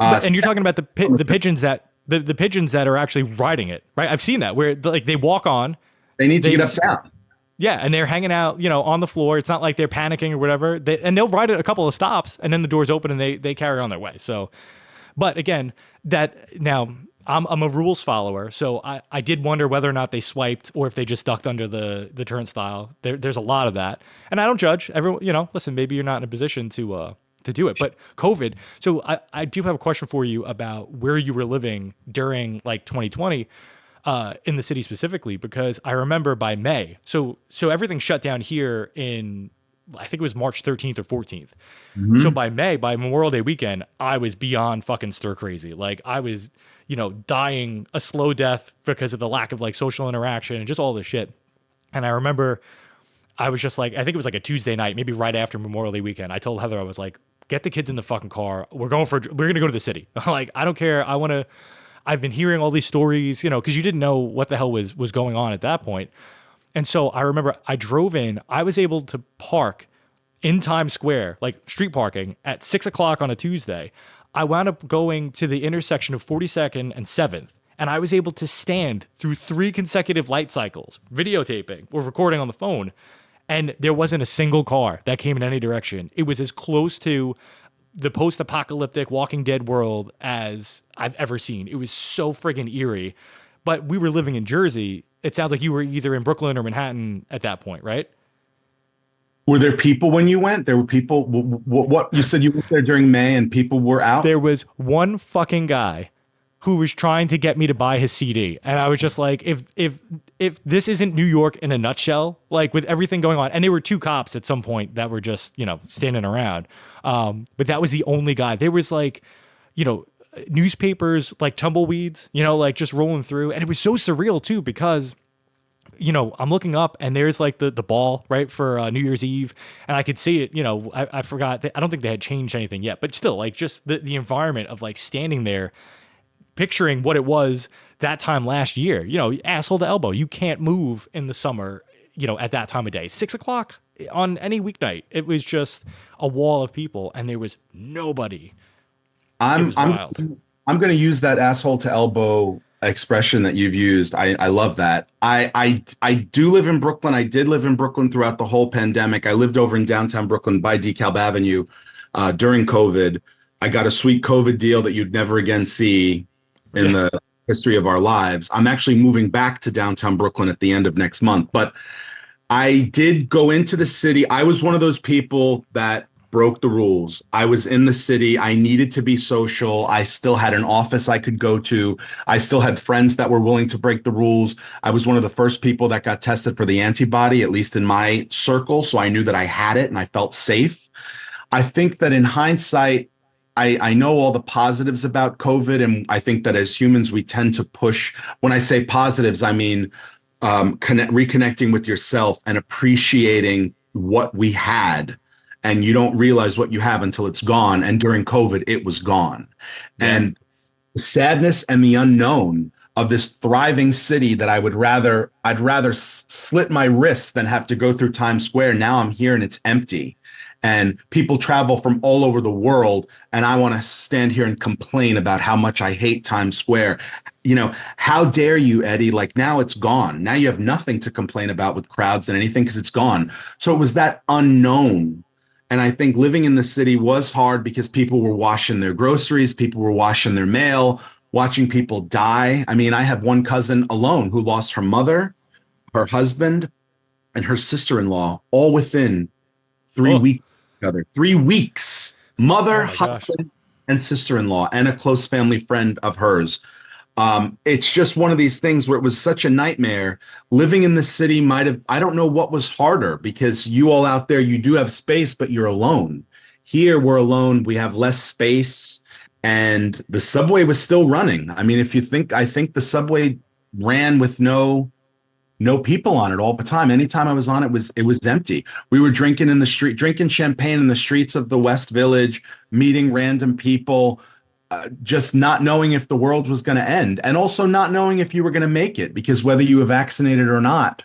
And you're talking about the pigeons that the pigeons that are actually riding it, right? I've seen that where like they walk on. They need to get up down. Yeah, and they're hanging out, on the floor. It's not like they're panicking or whatever. And they'll ride it a couple of stops, and then the doors open and they carry on their way. So, but again, I'm a rules follower, so I did wonder whether or not they swiped or if they just ducked under the turnstile. There's a lot of that, and I don't judge everyone. Listen, maybe you're not in a position to do it, but COVID. So I do have a question for you about where you were living during like 2020 in the city specifically, because I remember by May, so everything shut down here in, I think it was March 13th or 14th. Mm-hmm. So by May, by Memorial Day weekend, I was beyond fucking stir crazy. Like I was, dying a slow death because of the lack of like social interaction and just all this shit. And I remember I was just like, I think it was like a Tuesday night, maybe right after Memorial Day weekend. I told Heather, I was like, get the kids in the fucking car. We're going to go to the city. Like, I don't care. I've been hearing all these stories, cause you didn't know what the hell was going on at that point. And so I remember I drove in, I was able to park in Times Square, like street parking at 6:00 on a Tuesday. I wound up going to the intersection of 42nd and 7th. And I was able to stand through 3 consecutive light cycles, videotaping or recording on the phone. And there wasn't a single car that came in any direction. It was as close to the post-apocalyptic Walking Dead world as I've ever seen. It was so friggin' eerie. But we were living in Jersey. It sounds like you were either in Brooklyn or Manhattan at that point, right? Were there people when you went? There were people. What you said you went there during May and people were out? There was one fucking guy who was trying to get me to buy his CD. And I was just like, if this isn't New York in a nutshell, like with everything going on, and there were 2 cops at some point that were just, standing around. But that was the only guy. There was like, newspapers, like tumbleweeds, like just rolling through. And it was so surreal too, because I'm looking up and there's like the ball, right, for New Year's Eve. And I could see it, I forgot. I don't think they had changed anything yet, but still like just the environment of like standing there, picturing what it was that time last year, asshole to elbow. You can't move in the summer, at that time of day, 6:00 on any weeknight. It was just a wall of people and there was nobody. I'm going to use that asshole to elbow expression that you've used. I love that. I do live in Brooklyn. I did live in Brooklyn throughout the whole pandemic. I lived over in downtown Brooklyn by DeKalb Avenue during COVID. I got a sweet COVID deal that you'd never again see in the history of our lives. I'm actually moving back to downtown Brooklyn at the end of next month. But I did go into the city. I was one of those people that broke the rules. I was in the city. I needed to be social. I still had an office I could go to. I still had friends that were willing to break the rules. I was one of the first people that got tested for the antibody, at least in my circle. So I knew that I had it and I felt safe. I think that in hindsight, I know all the positives about COVID. And I think that as humans, we tend to push. When I say positives, I mean reconnecting with yourself and appreciating what we had. And you don't realize what you have until it's gone. And during COVID, it was gone. Yeah. And the sadness and the unknown of this thriving city that I'd rather slit my wrists than have to go through Times Square. Now I'm here and it's empty. And people travel from all over the world. And I want to stand here and complain about how much I hate Times Square. How dare you, Eddie? Like, now it's gone. Now you have nothing to complain about with crowds and anything because it's gone. So it was that unknown. And I think living in the city was hard because people were washing their groceries, people were washing their mail, watching people die. I mean, I have one cousin alone who lost her mother, her husband, and her sister-in-law all within 3 weeks each other. 3 weeks. Mother, Oh my gosh. husband, and sister-in-law, and a close family friend of hers. It's just one of these things where it was such a nightmare. Living in the city might have, I don't know what was harder, because you all out there, you do have space, but you're alone. Here, we're alone. We have less space, and the subway was still running. I mean, if you think, I think the subway ran with no people on it all the time. Anytime I was on it, was empty. We were drinking in the street, drinking champagne in the streets of the West Village, meeting random people, just not knowing if the world was going to end, and also not knowing if you were going to make it, because whether you were vaccinated or not,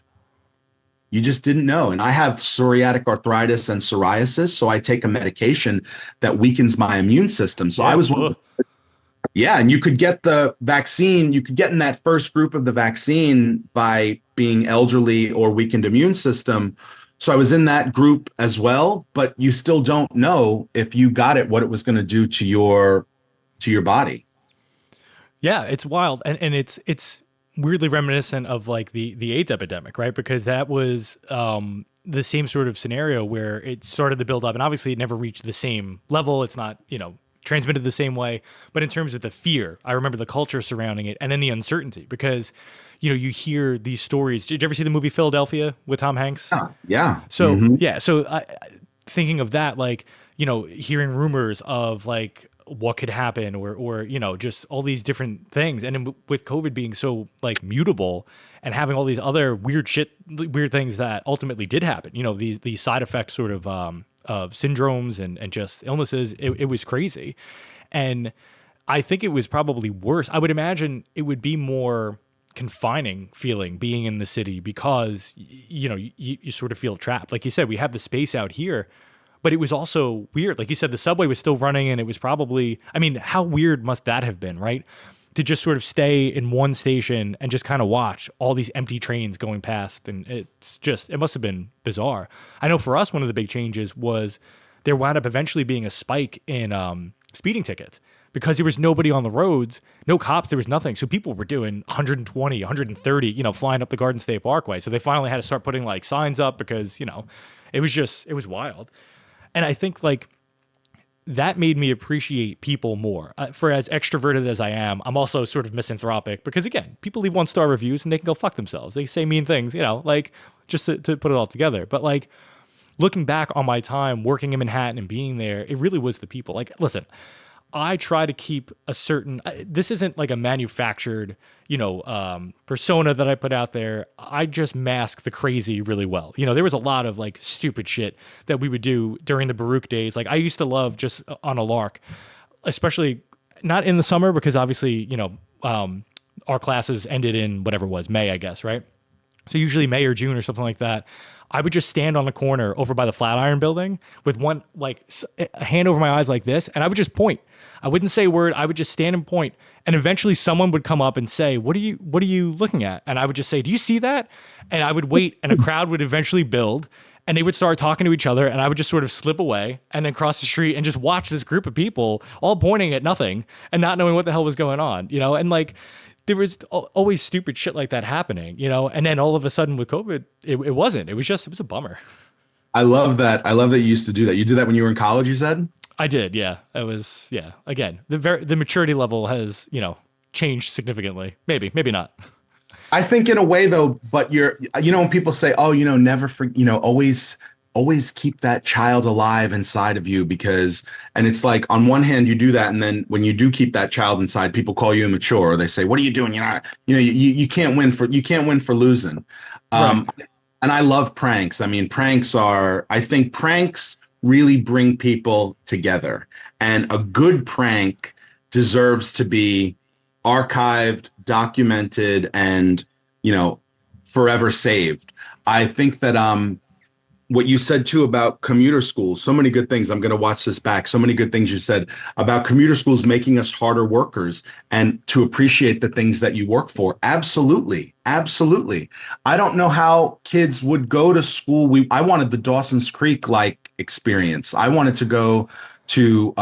you just didn't know. And I have psoriatic arthritis and psoriasis, so I take a medication that weakens my immune system. So I Yeah. was one of yeah, and you could get the vaccine, you could get in that first group of the vaccine by being elderly or weakened immune system. So I was in that group as well, but you still don't know if you got it, what it was going to do to your body. Yeah, it's wild, and it's weirdly reminiscent of like the AIDS epidemic, right? Because that was the same sort of scenario where it started to build up, and obviously it never reached the same level. It's not transmitted the same way, but in terms of the fear, I remember the culture surrounding it, and then the uncertainty, because you hear these stories. Did you ever see the movie Philadelphia with Tom Hanks? Yeah. Yeah. So yeah, so thinking of that, like hearing rumors of like what could happen, or just all these different things, and then with COVID being so like mutable and having all these other weird things that ultimately did happen, these side effects sort of syndromes and just illnesses, it was crazy. And I think it was probably worse. I would imagine it would be more confining feeling being in the city, because you sort of feel trapped. Like you said, we have the space out here, but it was also weird. Like you said, the subway was still running, and it was probably, I mean, how weird must that have been, right? To just sort of stay in one station and just kind of watch all these empty trains going past. And it must have been bizarre. I know for us, one of the big changes was there wound up eventually being a spike in speeding tickets, because there was nobody on the roads, no cops, there was nothing. So people were doing 120, 130, flying up the Garden State Parkway. So they finally had to start putting like signs up, because, it was wild. And I think like that made me appreciate people more. For as extroverted as I am, I'm also sort of misanthropic, because again, people leave 1-star reviews and they can go fuck themselves. They say mean things, like just to put it all together. But like looking back on my time working in Manhattan and being there, it really was the people. Like, listen, I try to keep a certain, this isn't like a manufactured, persona that I put out there. I just mask the crazy really well. There was a lot of like stupid shit that we would do during the Baruch days. Like I used to love, just on a lark, especially not in the summer, because obviously, our classes ended in whatever it was, May, I guess, right? So usually May or June or something like that. I would just stand on the corner over by the Flatiron building with one, like a hand over my eyes like this, and I would just point. I wouldn't say a word. I would just stand and point. And eventually someone would come up and say, what are you looking at? And I would just say, do you see that? And I would wait, and a crowd would eventually build, and they would start talking to each other, and I would just sort of slip away and then cross the street and just watch this group of people all pointing at nothing and not knowing what the hell was going on, and like, there was always stupid shit like that happening, and then all of a sudden with COVID, it wasn't. It was a bummer. I love that. I love that you used to do that. You did that when you were in college, you said? I did, yeah. It was, yeah. Again, the maturity level has, changed significantly. Maybe not. I think in a way though, but when people say, oh, never always keep that child alive inside of you, and it's like, on one hand you do that, and then when you do keep that child inside, people call you immature. They say, what are you doing? You can't win for losing. Right. And I love pranks. I mean, I think pranks really bring people together, and a good prank deserves to be archived, documented, and, forever saved. I think that, what you said too about commuter schools, so many good things. I'm going to watch this back. So many good things you said about commuter schools making us harder workers and to appreciate the things that you work for. Absolutely. Absolutely. I don't know how kids would go to school. I wanted the Dawson's Creek like experience. I wanted to go to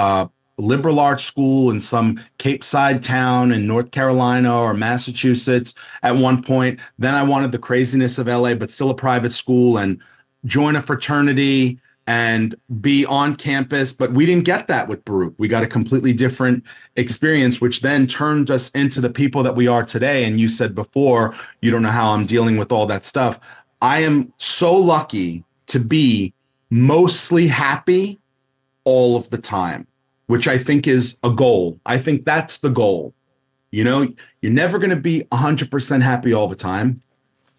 liberal arts school in some Cape Side town in North Carolina or Massachusetts at one point. Then I wanted the craziness of LA, but still a private school, and join a fraternity, and be on campus. But we didn't get that with Baruch. We got a completely different experience, which then turned us into the people that we are today. And you said before, you don't know how I'm dealing with all that stuff. I am so lucky to be mostly happy all of the time, which I think is a goal. I think that's the goal. You know, you're never going to be 100% happy all the time.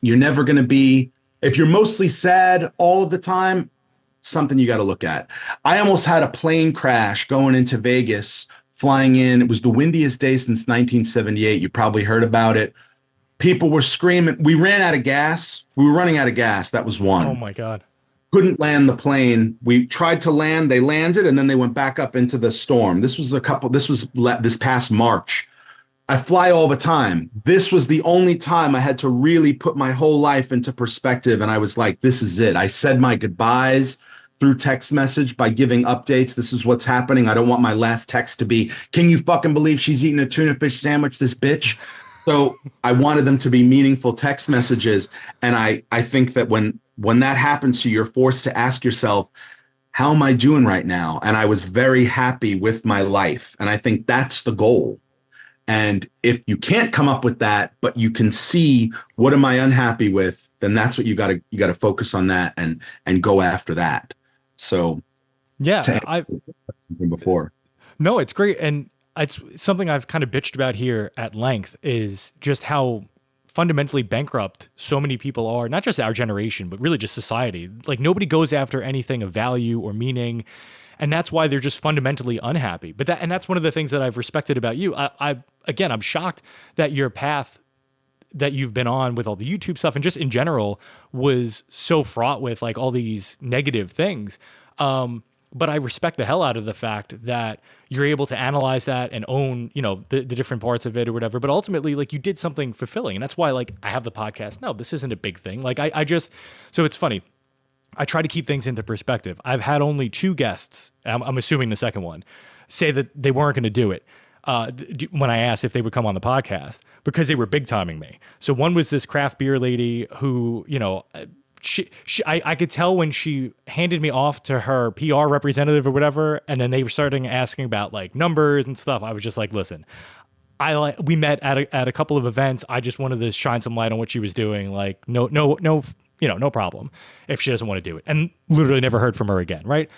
You're never going to be, if you're mostly sad all of the time, something you got to look at. I almost had a plane crash going into Vegas, flying in. It was the windiest day since 1978. You probably heard about it. People were screaming. We ran out of gas. We were running out of gas. That was Oh one. my God. Couldn't land the plane. We tried to land. They landed, and then they went back up into the storm. This was this past March. I fly all the time. This was the only time I had to really put my whole life into perspective. And I was like, this is it. I said my goodbyes through text message by giving updates. This is what's happening. I don't want my last text to be, can you fucking believe she's eating a tuna fish sandwich, this bitch? So I wanted them to be meaningful text messages. And I think that when that happens to you, you're forced to ask yourself, how am I doing right now? And I was very happy with my life. And I think that's the goal. And if you can't come up with that, but you can see what am I unhappy with, then that's what you gotta focus on that and go after that. So Yeah, something before. no, it's great. And it's something I've kind of bitched about here at length is just how fundamentally bankrupt so many people are, not just our generation, but really just society. Like nobody goes after anything of value or meaning. And that's why they're just fundamentally unhappy. And that's one of the things that I've respected about you. Again, I'm shocked that your path that you've been on with all the YouTube stuff and just in general was so fraught with like all these negative things. But I respect the hell out of the fact that you're able to analyze that and own, the different parts of it or whatever. But ultimately, like you did something fulfilling. And that's why like I have the podcast. No, this isn't a big thing. Like so it's funny. I try to keep things into perspective. I've had only 2 guests, I'm assuming the second one, say that they weren't going to do it when I asked if they would come on the podcast because they were big timing me. So one was this craft beer lady who, I could tell when she handed me off to her PR representative or whatever, and then they were starting asking about like numbers and stuff. I was just like, listen, we met at a couple of events. I just wanted to shine some light on what she was doing. Like, no problem if she doesn't want to do it. And literally never heard from her again, right?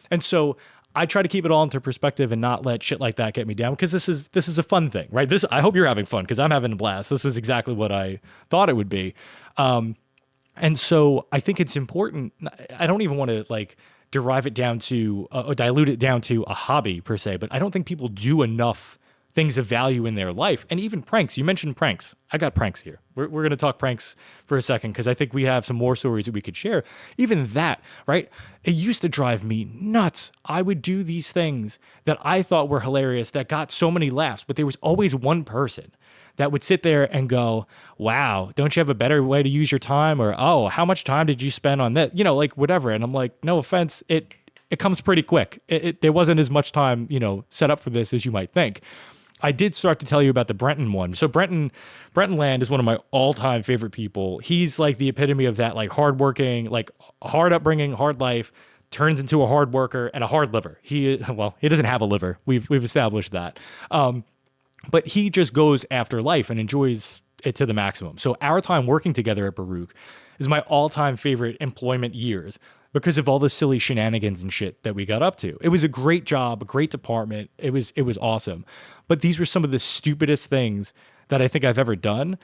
And so I try to keep it all into perspective and not let shit like that get me down because this is a fun thing, right? I hope you're having fun because I'm having a blast. This is exactly what I thought it would be. And so I think it's important. I don't even want to like derive it down to or dilute it down to a hobby per se, but I don't think people do enough things of value in their life. And even pranks. You mentioned pranks. I got pranks here. We're going to talk pranks for a second because I think we have some more stories that we could share. Even that, right? It used to drive me nuts. I would do these things that I thought were hilarious that got so many laughs, but there was always one person that would sit there and go, wow, don't you have a better way to use your time? Or, oh, how much time did you spend on that? Like whatever. And I'm like, no offense. It comes pretty quick. There wasn't as much time, set up for this as you might think. I did start to tell you about the Brenton one. So Brenton Land is one of my all-time favorite people. He's like the epitome of that, like hardworking, like hard upbringing, hard life, turns into a hard worker and a hard liver. He doesn't have a liver. We've established that. But he just goes after life and enjoys it to the maximum. So our time working together at Baruch is my all-time favorite employment years because of all the silly shenanigans and shit that we got up to. It was a great job, a great department. It was awesome. But these were some of the stupidest things that I think I've ever done.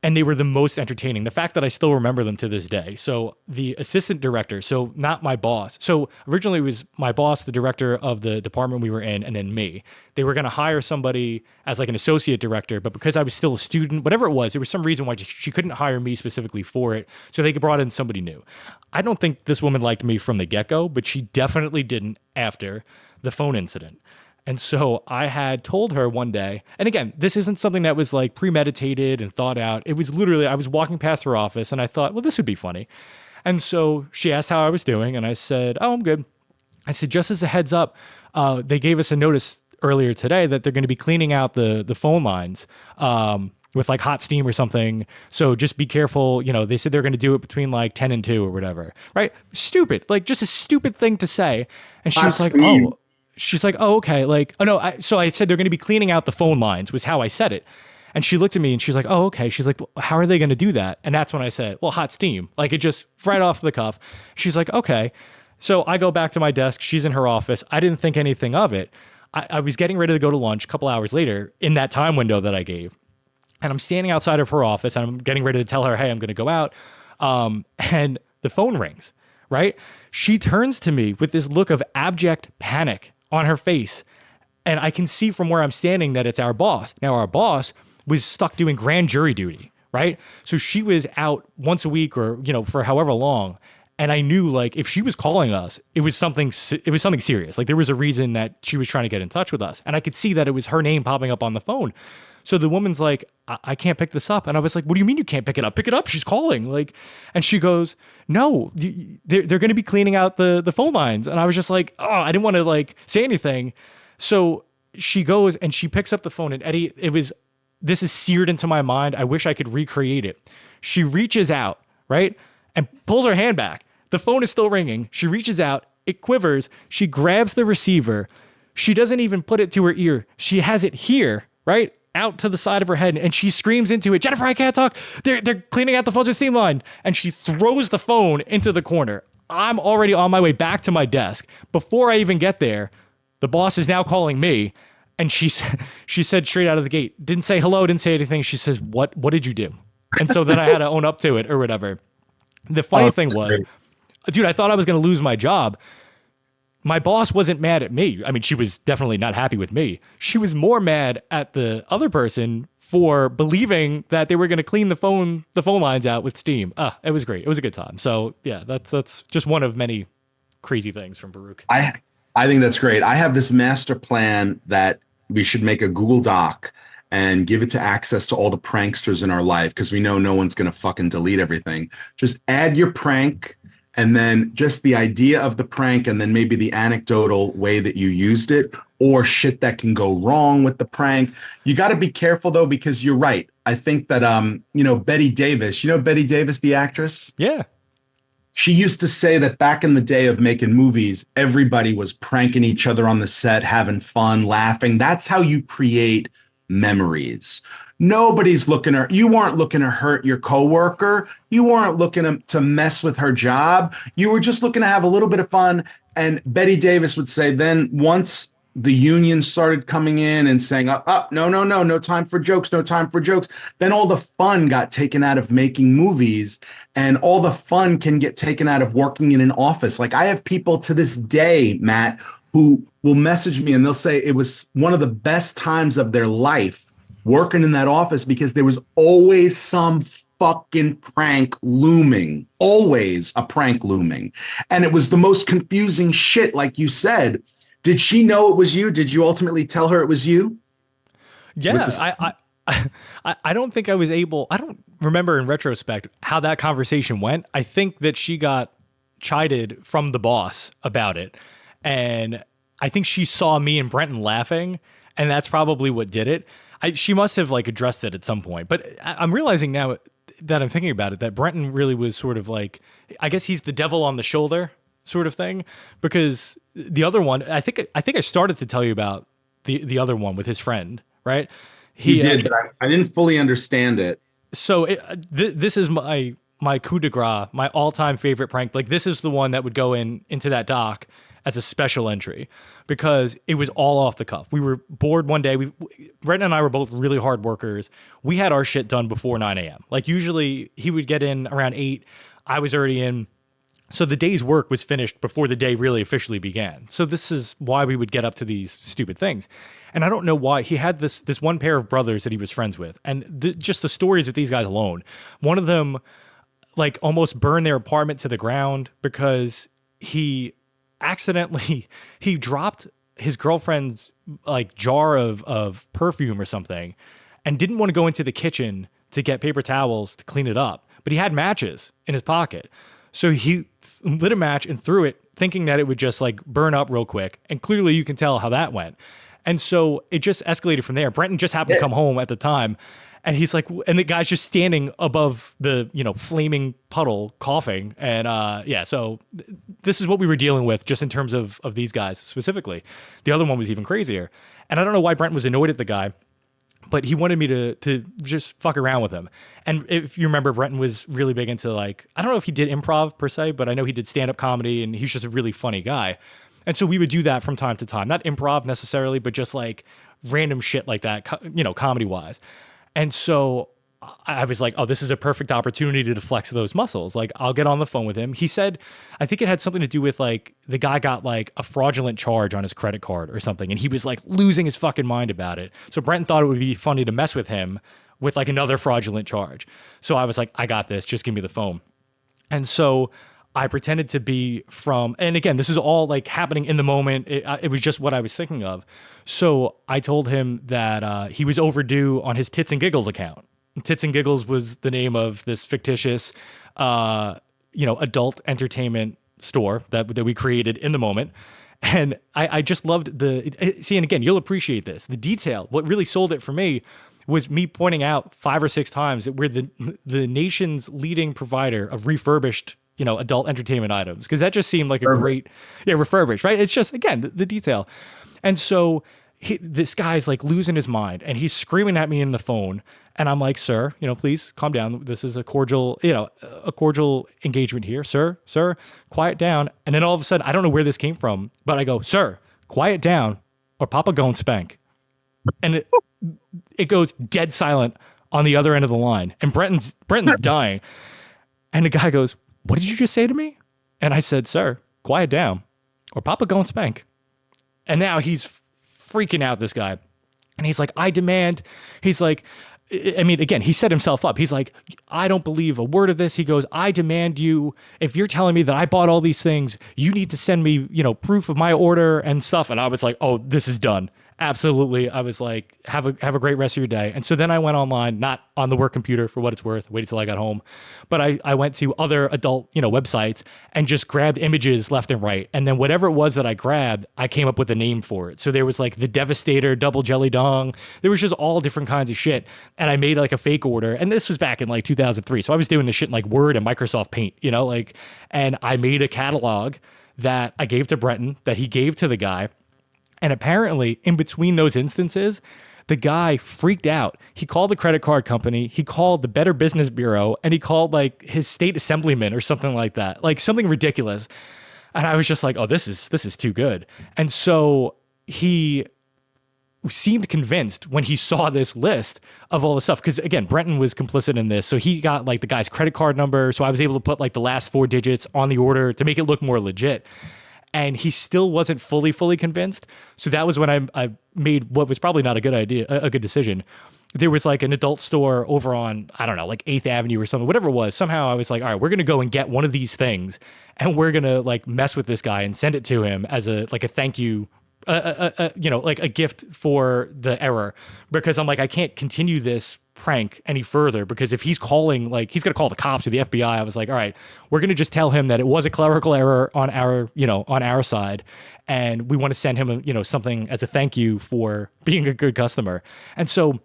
And they were the most entertaining. The fact that I still remember them to this day. So the assistant director, so not my boss. So originally it was my boss, the director of the department we were in, and then me. They were going to hire somebody as like an associate director, but because I was still a student, whatever it was, there was some reason why she couldn't hire me specifically for it. So they brought in somebody new. I don't think this woman liked me from the get-go, but she definitely didn't after the phone incident. And so I had told her one day, and again, this isn't something that was like premeditated and thought out. It was literally, I was walking past her office and I thought, well, this would be funny. And so she asked how I was doing and I said, oh, I'm good. I said, just as a heads up, they gave us a notice earlier today that they're going to be cleaning out the phone lines with like hot steam or something. So just be careful. You know, they said they're going to do it between like 10 and 2 or whatever. Right? Stupid. Like just a stupid thing to say. And she was like, oh, okay. Like, oh no. So I said they're going to be cleaning out the phone lines was how I said it. And she looked at me and she's like, oh, okay. She's like, well, how are they going to do that? And that's when I said, well, hot steam. Like it just right off the cuff. She's like, okay. So I go back to my desk. She's in her office. I didn't think anything of it. I was getting ready to go to lunch a couple hours later in that time window that I gave. And I'm standing outside of her office and I'm getting ready to tell her, hey, I'm going to go out. And the phone rings, right? She turns to me with this look of abject panic on her face. And I can see from where I'm standing that it's our boss. Now, our boss was stuck doing grand jury duty, right? So she was out once a week or, you know, for however long. And I knew like if she was calling us, it was something serious. Like there was a reason that she was trying to get in touch with us. And I could see that it was her name popping up on the phone. So the woman's like, I can't pick this up. And I was like, what do you mean you can't pick it up? Pick it up. She's calling. Like, and she goes, no, they're going to be cleaning out the phone lines. And I was just like, oh, I didn't want to like say anything. So she goes and she picks up the phone, and Eddie, this is seared into my mind. I wish I could recreate it. She reaches out, right? And pulls her hand back. The phone is still ringing. She reaches out. It quivers. She grabs the receiver. She doesn't even put it to her ear. She has it here, right? Out to the side of her head. And she screams into it, Jennifer, I can't talk. They're cleaning out the phone's steam line. And she throws the phone into the corner. I'm already on my way back to my desk. Before I even get there, the boss is now calling me. And she said straight out of the gate, didn't say hello, didn't say anything. She says, what did you do? And so then I had to own up to it or whatever. The funny thing was, dude, I thought I was going to lose my job. My boss wasn't mad at me. I mean, she was definitely not happy with me. She was more mad at the other person for believing that they were going to clean the phone lines out with steam. It was great. It was a good time. So yeah, that's just one of many crazy things from Baruch. I think that's great. I have this master plan that we should make a Google Doc and give it to access to all the pranksters in our life, because we know no one's going to fucking delete everything. Just add your prank and then just the idea of the prank and then maybe the anecdotal way that you used it or shit that can go wrong with the prank. You got to be careful, though, because you're right. I think that, Betty Davis, Betty Davis, the actress? Yeah. She used to say that back in the day of making movies, everybody was pranking each other on the set, having fun, laughing. That's how you create memories. Nobody's you weren't looking to hurt your coworker. You weren't looking to mess with her job. You were just looking to have a little bit of fun. And Betty Davis would say, then once the union started coming in and saying, no time for jokes, no time for jokes. Then all the fun got taken out of making movies, and all the fun can get taken out of working in an office. Like I have people to this day, Matt, who will message me and they'll say it was one of the best times of their life working in that office because there was always some fucking prank looming, always a prank looming. And it was the most confusing shit, like you said. Did she know it was you? Did you ultimately tell her it was you? Yeah, I don't think I was able. I don't remember in retrospect how that conversation went. I think that she got chided from the boss about it. And I think she saw me and Brenton laughing, and that's probably what did it. She must have like addressed it at some point. But I'm realizing now that I'm thinking about it, that Brenton really was sort of like, I guess he's the devil on the shoulder sort of thing, because the other one, I think I started to tell you about the other one with his friend, right? He did, but I didn't fully understand it. So this is my coup de grace, my all-time favorite prank. Like this is the one that would go into that doc as a special entry because it was all off the cuff. We were bored one day. Brenton and I were both really hard workers. We had our shit done before 9 a.m. Like usually he would get in around 8. I was already in. So the day's work was finished before the day really officially began. So this is why we would get up to these stupid things. And I don't know why. He had this one pair of brothers that he was friends with. And just the stories of these guys alone. One of them like almost burned their apartment to the ground because he dropped his girlfriend's like jar of perfume or something and didn't want to go into the kitchen to get paper towels to clean it up. But he had matches in his pocket. So he lit a match and threw it thinking that it would just like burn up real quick. And clearly you can tell how that went. And so it just escalated from there. Brenton just happened to come home at the time. And he's like, and the guy's just standing above the, flaming puddle coughing. And so this is what we were dealing with just in terms of these guys specifically. The other one was even crazier. And I don't know why Brent was annoyed at the guy, but he wanted me to just fuck around with him. And if you remember, Brenton was really big into like, I don't know if he did improv per se, but I know he did stand-up comedy and he's just a really funny guy. And so we would do that from time to time, not improv necessarily, but just like random shit like that, comedy wise. And so I was like, oh, this is a perfect opportunity to flex those muscles. Like, I'll get on the phone with him. He said, I think it had something to do with like the guy got like a fraudulent charge on his credit card or something. And he was like losing his fucking mind about it. So Brenton thought it would be funny to mess with him with like another fraudulent charge. So I was like, I got this. Just give me the phone. And so I pretended to be from, and again, this is all like happening in the moment. It was just what I was thinking of. So I told him that he was overdue on his Tits and Giggles account. Tits and Giggles was the name of this fictitious, adult entertainment store that we created in the moment. And I just loved and again, you'll appreciate this. The detail, what really sold it for me was me pointing out 5 or 6 times that we're the nation's leading provider of refurbished, adult entertainment items. Cause that just seemed like a great, refurbished, right? It's just, again, the detail. And so this guy's like losing his mind and he's screaming at me in the phone. And I'm like, sir, please calm down. This is a cordial engagement here. Sir, quiet down. And then all of a sudden, I don't know where this came from, but I go, sir, quiet down or Papa gon' spank. And it goes dead silent on the other end of the line. And Brenton's dying. And the guy goes, what did you just say to me? And I said, sir, quiet down or Papa gon' spank. And now he's freaking out, this guy. And he's like, I demand, he's like, I mean, again, he set himself up. He's like, I don't believe a word of this. He goes, I demand you, if you're telling me that I bought all these things, you need to send me, proof of my order and stuff. And I was like, oh, this is done. Absolutely. I was like, have a great rest of your day. And so then I went online, not on the work computer for what it's worth, waited till I got home. But I went to other adult, websites and just grabbed images left and right. And then whatever it was that I grabbed, I came up with a name for it. So there was like the Devastator double jelly dong. There was just all different kinds of shit. And I made like a fake order. And this was back in like 2003. So I was doing this shit in like Word and Microsoft Paint, and I made a catalog that I gave to Brenton that he gave to the guy. And apparently, in between those instances, the guy freaked out. He called the credit card company, he called the Better Business Bureau, and he called like his state assemblyman or something like that, like something ridiculous. And I was just like, oh, this is too good. And so he seemed convinced when he saw this list of all the stuff. Because again, Brenton was complicit in this. So he got like the guy's credit card number. So I was able to put like the last 4 digits on the order to make it look more legit. And he still wasn't fully convinced. So that was when I made what was probably not a good idea, a good decision. There was like an adult store over on, I don't know, like 8th Avenue or something, whatever it was. Somehow I was like, all right, we're going to go and get one of these things and we're going to like mess with this guy and send it to him as a thank you, like a gift for the error. Because I'm like, I can't continue this prank any further because if he's calling, like he's going to call the cops or the FBI. I was like, all right, we're going to just tell him that it was a clerical error on our side. And we want to send him, something as a thank you for being a good customer. And so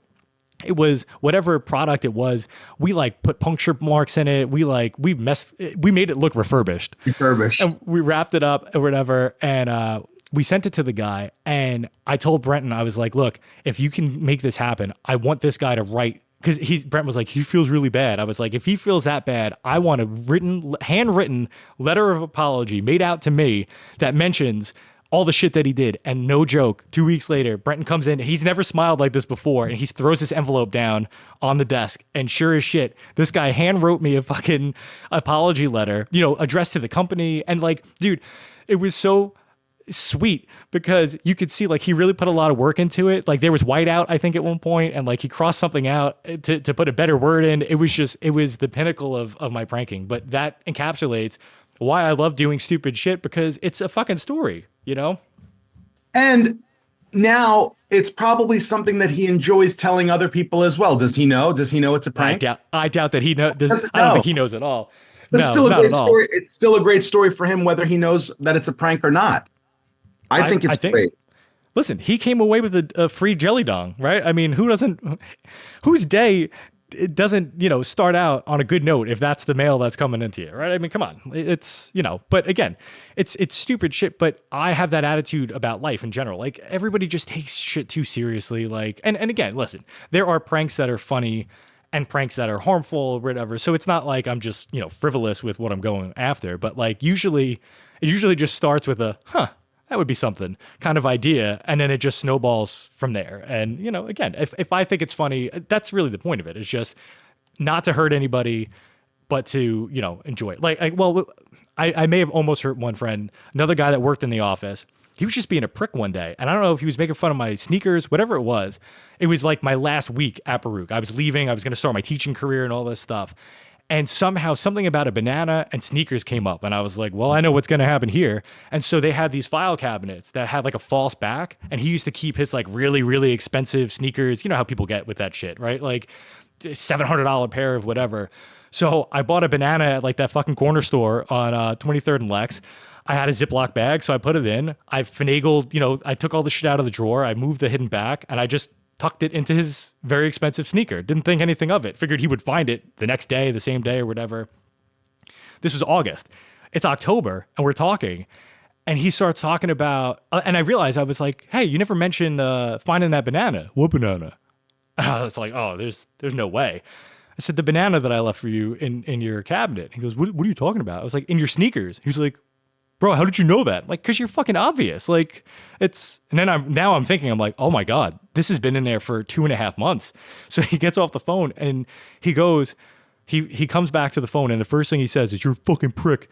it was whatever product it was. We like put puncture marks in it. We made it look refurbished. And we wrapped it up or whatever. And, we sent it to the guy and I told Brenton, I was like, look, if you can make this happen, I want this guy to write, because Brent was like, he feels really bad. I was like, if he feels that bad, I want a handwritten letter of apology made out to me that mentions all the shit that he did. And no joke, 2 weeks later, Brenton comes in. He's never smiled like this before. And he throws this envelope down on the desk. And sure as shit, this guy hand wrote me a fucking apology letter, addressed to the company. And like, dude, it was so sweet because you could see like he really put a lot of work into it. Like there was whiteout, I think, at one point, and like he crossed something out to put a better word in. It was the pinnacle of my pranking. But that encapsulates why I love doing stupid shit, because it's a fucking story, And now it's probably something that he enjoys telling other people as well. Does he know? Does he know it's a prank? I doubt that he knows. I don't think he knows at all. It's still a great story. It's still a great story for him, whether he knows that it's a prank or not. I think it's great. Listen, he came away with a free jelly dong, right? I mean, whose day it doesn't, start out on a good note if that's the mail that's coming into you, right? I mean, come on. It's, but again, it's stupid shit, but I have that attitude about life in general. Like, everybody just takes shit too seriously. Like, and again, listen, there are pranks that are funny and pranks that are harmful or whatever. So it's not like I'm just, frivolous with what I'm going after, but like it usually just starts with that would be something kind of idea. And then it just snowballs from there. And, again, if I think it's funny, that's really the point of it. It's just not to hurt anybody, but to, enjoy it. I may have almost hurt one friend, another guy that worked in the office. He was just being a prick one day. And I don't know if he was making fun of my sneakers, whatever it was. It was like my last week at Baruch. I was leaving. I was going to start my teaching career and all this stuff. And somehow something about a banana and sneakers came up. And I was like, well, I know what's going to happen here. And so they had these file cabinets that had like a false back. And he used to keep his like really, really expensive sneakers. You know how people get with that shit, right? Like $700 pair of whatever. So I bought a banana at like that fucking corner store on 23rd and Lex. I had a Ziploc bag, so I put it in. I finagled, I took all the shit out of the drawer. I moved the hidden back and I just tucked it into his very expensive sneaker. Didn't think anything of it. Figured he would find it the next day, the same day or whatever. This was August. It's October and we're talking. And he starts talking about, and I realized I was like, hey, you never mentioned finding that banana. What banana? I was like, oh, there's no way. I said, the banana that I left for you in your cabinet. He goes, what are you talking about? I was like, in your sneakers. He was like, bro, how did you know that? Like, cause you're fucking obvious. Like and then I'm thinking, I'm like, oh my God, this has been in there for 2.5 months. So he gets off the phone and he goes, he comes back to the phone and the first thing he says is, you're a fucking prick.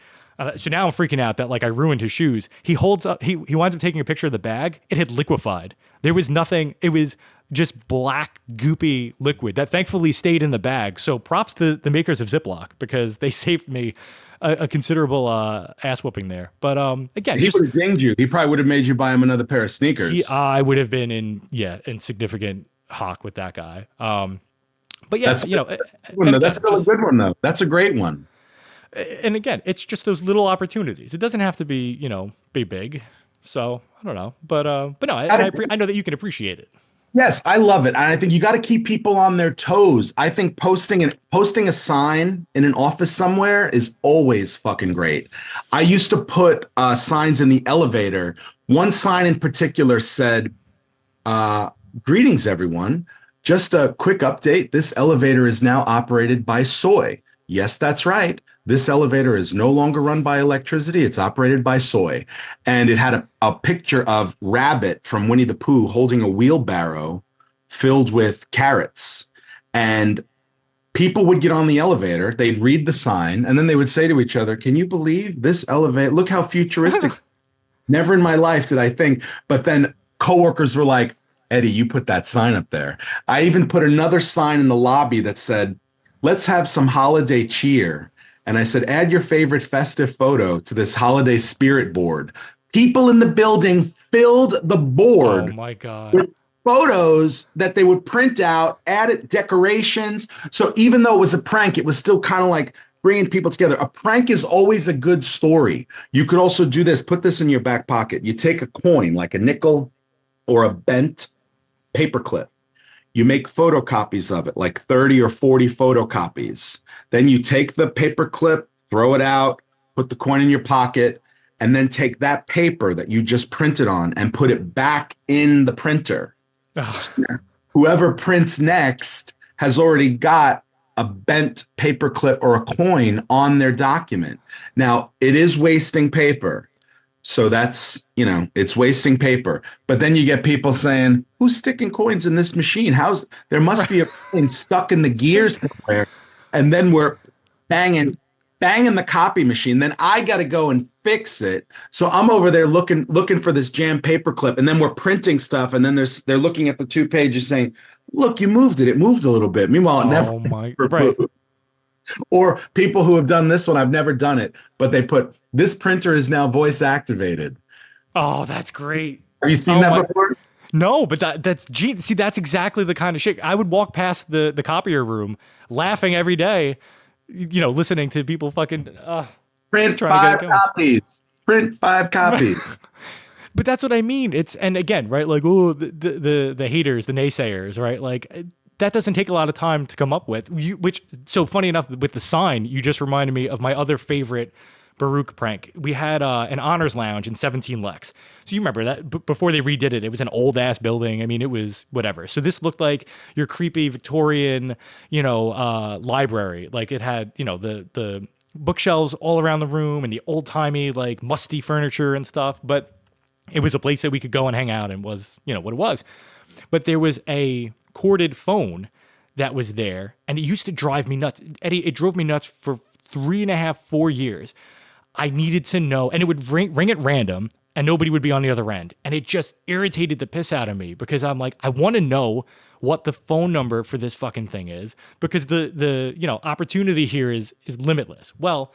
So now I'm freaking out that like I ruined his shoes. He holds up, he winds up taking a picture of the bag. It had liquefied. There was nothing. It was just black, goopy liquid that thankfully stayed in the bag. So props to the makers of Ziploc because they saved me a considerable ass whooping there. But again, he would have dinged you. He probably would have made you buy him another pair of sneakers. I would have been in significant hock with that guy. But yeah, that's still a good one though. That's a great one. And again, it's just those little opportunities. It doesn't have to be be big. So I don't know, but no, I know that you can appreciate it. Yes, I love it. And I think you got to keep people on their toes. I think posting a sign in an office somewhere is always fucking great. I used to put signs in the elevator. One sign in particular said, greetings, everyone. Just a quick update. This elevator is now operated by soy. Yes, that's right. This elevator is no longer run by electricity. It's operated by soy. And it had a picture of Rabbit from Winnie the Pooh holding a wheelbarrow filled with carrots. And people would get on the elevator, they'd read the sign, and then they would say to each other, can you believe this elevator? Look how futuristic. Never in my life did I think. But then coworkers were like, Eddie, you put that sign up there. I even put another sign in the lobby that said, let's have some holiday cheer. And I said, add your favorite festive photo to this holiday spirit board. People in the building filled the board. Oh my God. With photos that they would print out, added decorations. So even though it was a prank, it was still kind of like bringing people together. A prank is always a good story. You could also do this. Put this in your back pocket. You take a coin, like a nickel or a bent paperclip. You make photocopies of it, like 30 or 40 photocopies. Then you take the paper clip, throw it out, put the coin in your pocket, and then take that paper that you just printed on and put it back in the printer. Oh. Whoever prints next has already got a bent paper clip or a coin on their document. Now, it is wasting paper. So that's, it's wasting paper. But then you get people saying, who's sticking coins in this machine? There must be a coin stuck in the gears somewhere. And then we're banging the copy machine. Then I got to go and fix it. So I'm over there looking for this jammed paper clip. And then we're printing stuff. And then they're looking at the 2 pages saying, look, you moved it. It moved a little bit. Meanwhile, it never right. moved. Or people who have done this one, I've never done it, but they put, this printer is now voice activated. Oh, that's great. Have you seen that before? No, but that's genius. See, that's exactly the kind of shit. I would walk past the copier room laughing every day, listening to people fucking print 5 copies. Print 5 copies. But that's what I mean. And again, right? Like, oh, the haters, the naysayers, right? Like, that doesn't take a lot of time to come up with. So funny enough, with the sign, you just reminded me of my other favorite Baruch prank. We had an honors lounge in 17 Lex. So you remember that before they redid it, it was an old ass building. I mean, it was whatever. So this looked like your creepy Victorian, library. Like it had, the bookshelves all around the room and the old timey, like musty furniture and stuff. But it was a place that we could go and hang out and was, what it was. But there was a corded phone that was there, and it used to drive me nuts. Eddie, it drove me nuts for 3.5, 4 years. I needed to know, and it would ring at random, and nobody would be on the other end. And it just irritated the piss out of me because I'm like, I want to know what the phone number for this fucking thing is because the opportunity here is limitless. Well,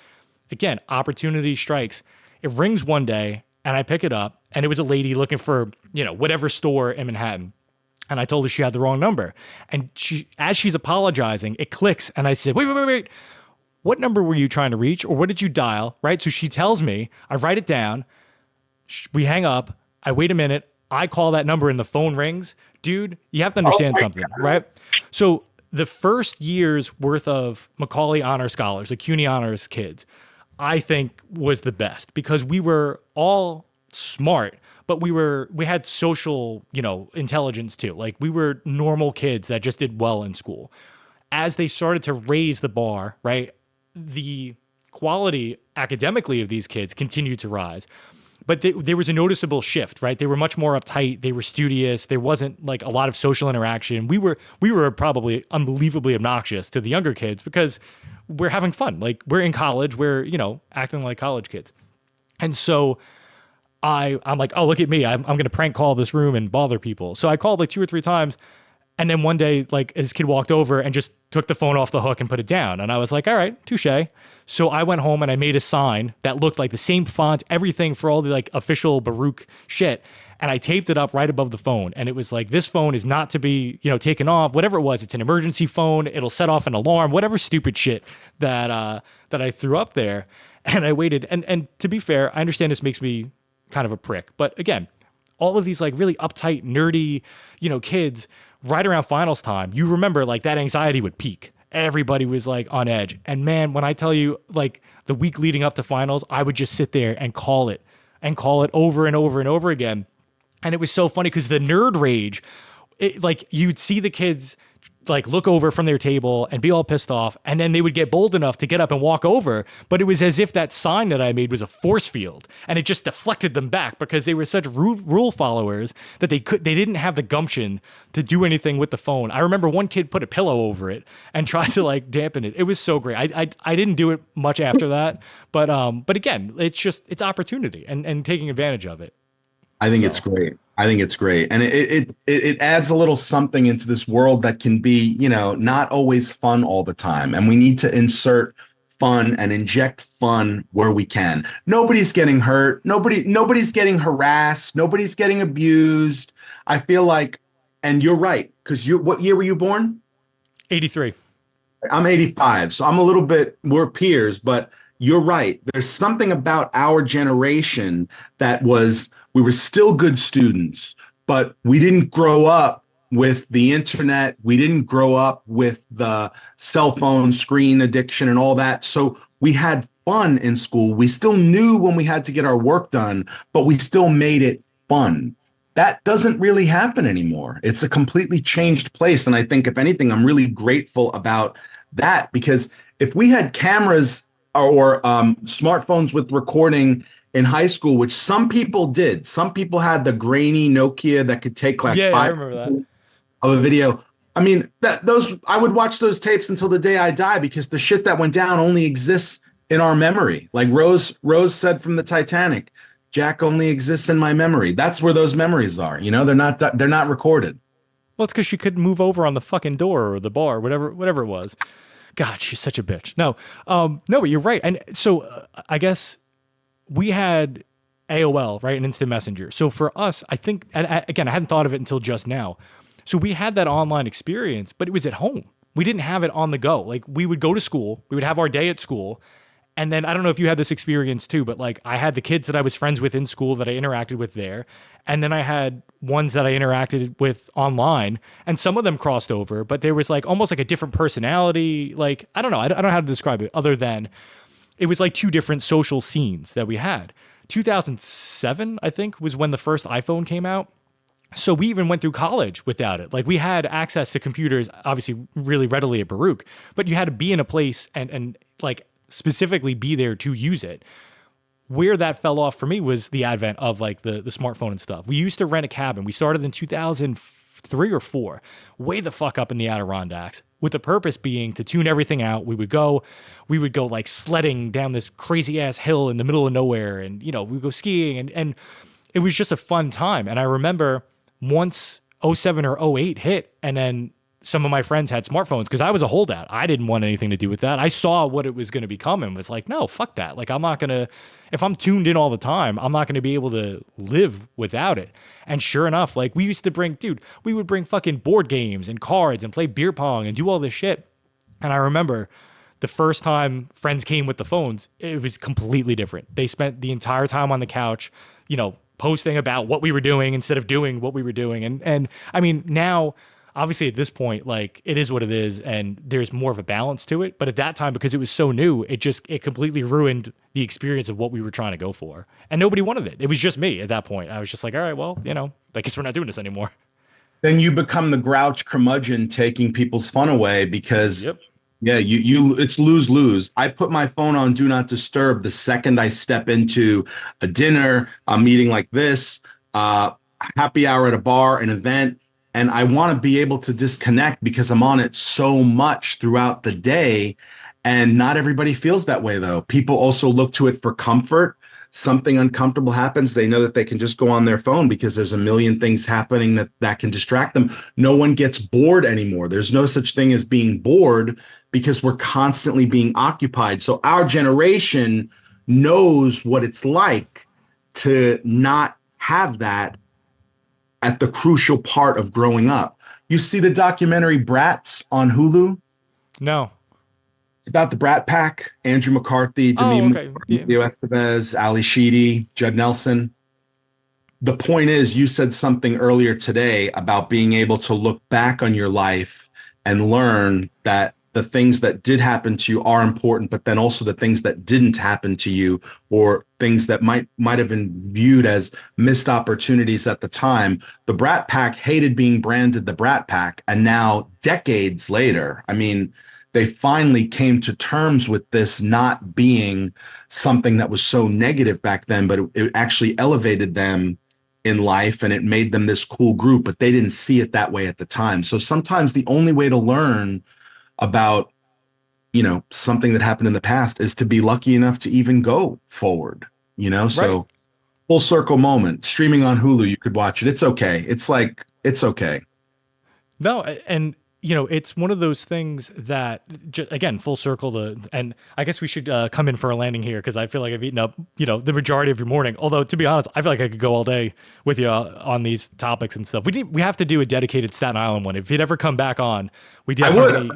again, opportunity strikes. It rings one day, and I pick it up, and it was a lady looking for, whatever store in Manhattan. And I told her she had the wrong number. And as she's apologizing, it clicks, and I said, wait. What number were you trying to reach, or what did you dial, right? So she tells me, I write it down, we hang up, I wait a minute, I call that number, and the phone rings. Dude, you have to understand something, right? So the first year's worth of Macaulay Honor Scholars, the CUNY Honors kids, I think was the best because we were all smart, but we had social, intelligence too. Like we were normal kids that just did well in school. As they started to raise the bar, right, the quality academically of these kids continued to rise. But there was a noticeable shift, right? They were much more uptight. They were studious. There wasn't like a lot of social interaction. We were probably unbelievably obnoxious to the younger kids because we're having fun. Like we're in college. We're, acting like college kids. And so I'm like, oh, look at me. I'm going to prank call this room and bother people. So I called like 2 or 3 times. And then one day, like this kid walked over and just took the phone off the hook and put it down. And I was like, all right, touche. So I went home and I made a sign that looked like the same font, everything for all the like official Baruch shit. And I taped it up right above the phone. And it was like, this phone is not to be, taken off, whatever it was. It's an emergency phone. It'll set off an alarm, whatever stupid shit that I threw up there. And I waited. And to be fair, I understand this makes me kind of a prick. But again, all of these like really uptight, nerdy, kids right around finals time, you remember like that anxiety would peak. Everybody was like on edge. And man, when I tell you like the week leading up to finals, I would just sit there and call it over and over and over again. And it was so funny because the nerd rage, like you'd see the kids like look over from their table and be all pissed off. And then they would get bold enough to get up and walk over. But it was as if that sign that I made was a force field and it just deflected them back because they were such rule followers that they didn't have the gumption to do anything with the phone. I remember one kid put a pillow over it and tried to like dampen it. It was so great. I didn't do it much after that. But again, it's opportunity and taking advantage of it. I think it's great. I think it's great. And it adds a little something into this world that can be, not always fun all the time. And we need to insert fun and inject fun where we can. Nobody's getting hurt. Nobody's getting harassed. Nobody's getting abused. I feel like, and you're right, because what year were you born? 83. I'm 85. So we're peers, but you're right. There's something about our generation that we were still good students, but we didn't grow up with the internet. We didn't grow up with the cell phone screen addiction and all that. So we had fun in school. We still knew when we had to get our work done, but we still made it fun. That doesn't really happen anymore. It's a completely changed place. And I think, if anything, I'm really grateful about that, because if we had cameras or smartphones with recording in high school, which some people did. Some people had the grainy Nokia that could take like 5 I remember that. Of a video. I mean, I would watch those tapes until the day I die because the shit that went down only exists in our memory. Like Rose said from the Titanic, Jack only exists in my memory. That's where those memories are. They're not recorded. Well, it's because she couldn't move over on the fucking door or the bar, whatever it was. God, she's such a bitch. No, but you're right. And so I guess we had AOL, right? An instant messenger. So for us, I think, and again, I hadn't thought of it until just now. So we had that online experience, but it was at home. We didn't have it on the go. Like we would go to school, we would have our day at school, And then I don't know if you had this experience too, but like I had the kids that I was friends with in school that I interacted with there. And then I had ones that I interacted with online, and some of them crossed over, but there was like almost like a different personality. Like, I don't know. I don't know how to describe it other than it was like two different social scenes that we had. 2007, I think, was when the first iPhone came out. So we even went through college without it. Like we had access to computers, obviously really readily at Baruch, but you had to be in a place and like specifically be there to use it. Where that fell off for me was the advent of like the smartphone and stuff. We used to rent a cabin. We started in 2003 or 4, way the fuck up in the Adirondacks, with the purpose being to tune everything out. We would go like sledding down this crazy ass hill in the middle of nowhere, and you know, we would go skiing, and it was just a fun time. And I remember once '07 or '08 hit, and then some of my friends had smartphones because I was a holdout. I didn't want anything to do with that. I saw what it was going to become and was like, no, fuck that. Like, I'm not going to, if I'm tuned in all the time, I'm not going to be able to live without it. And sure enough, like we used to bring, we would bring fucking board games and cards and play beer pong and do all this shit. And I remember the first time friends came with the phones, it was completely different. They spent the entire time on the couch, you know, posting about what we were doing instead of doing what we were doing. And I mean, now, obviously at this point, like it is what it is and there's more of a balance to it. But at that time, because it was so new, it completely ruined the experience of what we were trying to go for. And nobody wanted it. It was just me at that point. I was just like, all right, well, you know, I guess we're not doing this anymore. Then you become the grouch curmudgeon taking people's fun away because Yep. yeah, you it's lose-lose. I put my phone on do not disturb the second I step into a dinner, a meeting like this, happy hour at a bar, an event, and I want to be able to disconnect because I'm on it so much throughout the day. And not everybody feels that way, though. People also look to it for comfort. Something uncomfortable happens, they know that they can just go on their phone because there's a million things happening that can distract them. No one gets bored anymore. There's no such thing as being bored because we're constantly being occupied. So our generation knows what it's like to not have that at the crucial part of growing up. You see the documentary Brats on Hulu? No. It's about the Brat Pack, Andrew McCarthy, Demi Okay. Yeah. Estevez, Ali Sheedy, Judd Nelson. The point is, you said something earlier today about being able to look back on your life and learn that the things that did happen to you are important, but then also the things that didn't happen to you or things that might have been viewed as missed opportunities at the time. The Brat Pack hated being branded the Brat Pack. And now, decades later, I mean, they finally came to terms with this not being something that was so negative back then, but it actually elevated them in life and it made them this cool group, but they didn't see it that way at the time. So sometimes the only way to learn about, you know, something that happened in the past is to be lucky enough to even go forward, you know? So Right. full circle moment, streaming on Hulu, you could watch it. It's okay. It's okay. No, and you know, it's one of those things that, again, full circle and I guess we should come in for a landing here because I feel like I've eaten up, you know, the majority of your morning. Although, to be honest, I feel like I could go all day with you on these topics and stuff. We have to do a dedicated Staten Island one. If you'd ever come back on, we definitely.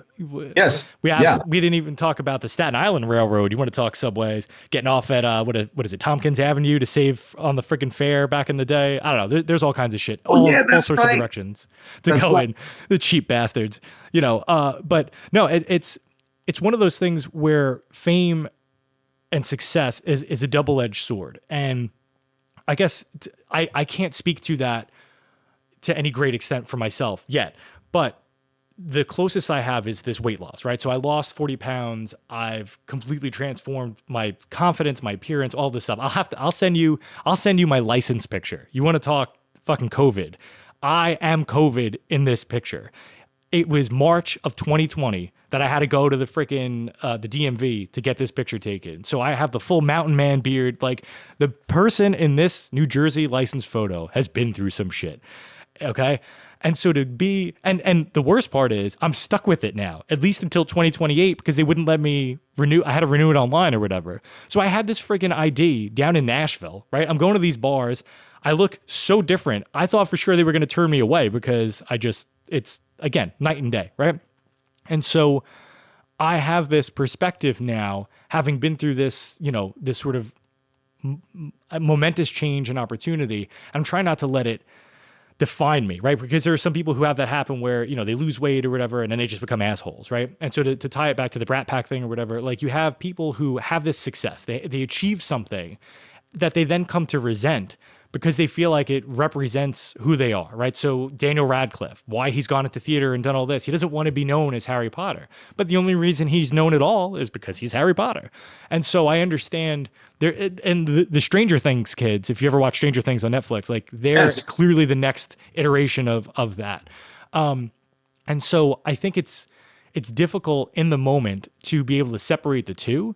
Yes. We Yeah. didn't even talk about the Staten Island Railroad. You want to talk subways, getting off at what is it, Tompkins Avenue to save on the freaking fare back in the day. I don't know. There's all kinds of shit. All sorts of directions to go in. The cheap bastards, you know. But no, it's one of those things where fame and success is a double-edged sword, and I guess I can't speak to that to any great extent for myself yet, but the closest I have is this weight loss, right? So I lost 40 pounds. I've completely transformed my confidence, my appearance, all this stuff. I'll send you my license picture. You want to talk fucking COVID? I am COVID in this picture. It was March of 2020 that I had to go to the freaking the DMV to get this picture taken. So I have the full mountain man beard. Like the person in this New Jersey license photo has been through some shit. Okay. And so to be, and the worst part is I'm stuck with it now, at least until 2028, because they wouldn't let me renew. I had to renew it online or whatever. So I had this freaking ID down in Nashville, right? I'm going to these bars. I look so different. I thought for sure they were going to turn me away because it's again, night and day, right? And so I have this perspective now, having been through this, this sort of momentous change and opportunity. I'm trying not to let it define me, right? Because there are some people who have that happen where, they lose weight or whatever, and then they just become assholes, right? And so to tie it back to the Brat Pack thing or whatever, like you have people who have this success, they achieve something that they then come to resent because they feel like it represents who they are, right? So Daniel Radcliffe, why he's gone into theater and done all this, he doesn't want to be known as Harry Potter. But the only reason he's known at all is because he's Harry Potter. And so I understand there, and the Stranger Things kids, if you ever watch Stranger Things on Netflix, like they're clearly the next iteration of that. And so I think it's difficult in the moment to be able to separate the two.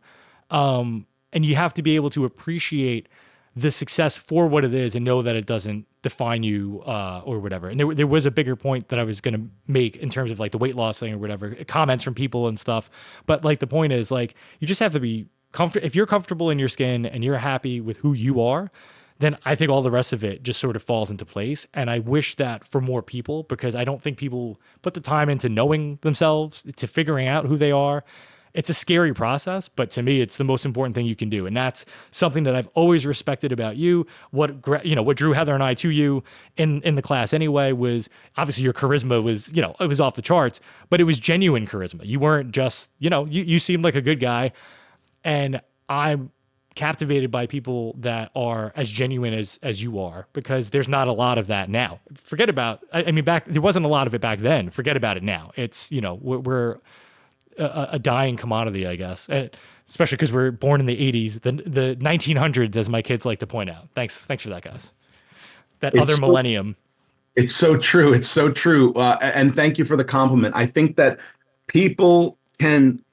And you have to be able to appreciate the success for what it is and know that it doesn't define you or whatever. And there was a bigger point that I was going to make in terms of like the weight loss thing or whatever, comments from people and stuff. But like the point is like, you just have to be comfortable. If you're comfortable in your skin and you're happy with who you are, then I think all the rest of it just sort of falls into place. And I wish that for more people, because I don't think people put the time into knowing themselves, to figuring out who they are. It's a scary process, but to me, it's the most important thing you can do. And that's something that I've always respected about you. What drew Heather and I to you in the class anyway was obviously your charisma was, it was off the charts, but it was genuine charisma. You weren't just, you seemed like a good guy. And I'm captivated by people that are as genuine as you are, because there's not a lot of that now. Forget about, there wasn't a lot of it back then. Forget about it now. It's, we're a dying commodity, I guess, and especially because we're born in the 80s, the 1900s, as my kids like to point out. Thanks for that, guys. Millennium. It's so true. It's so true. And thank you for the compliment. I think that people can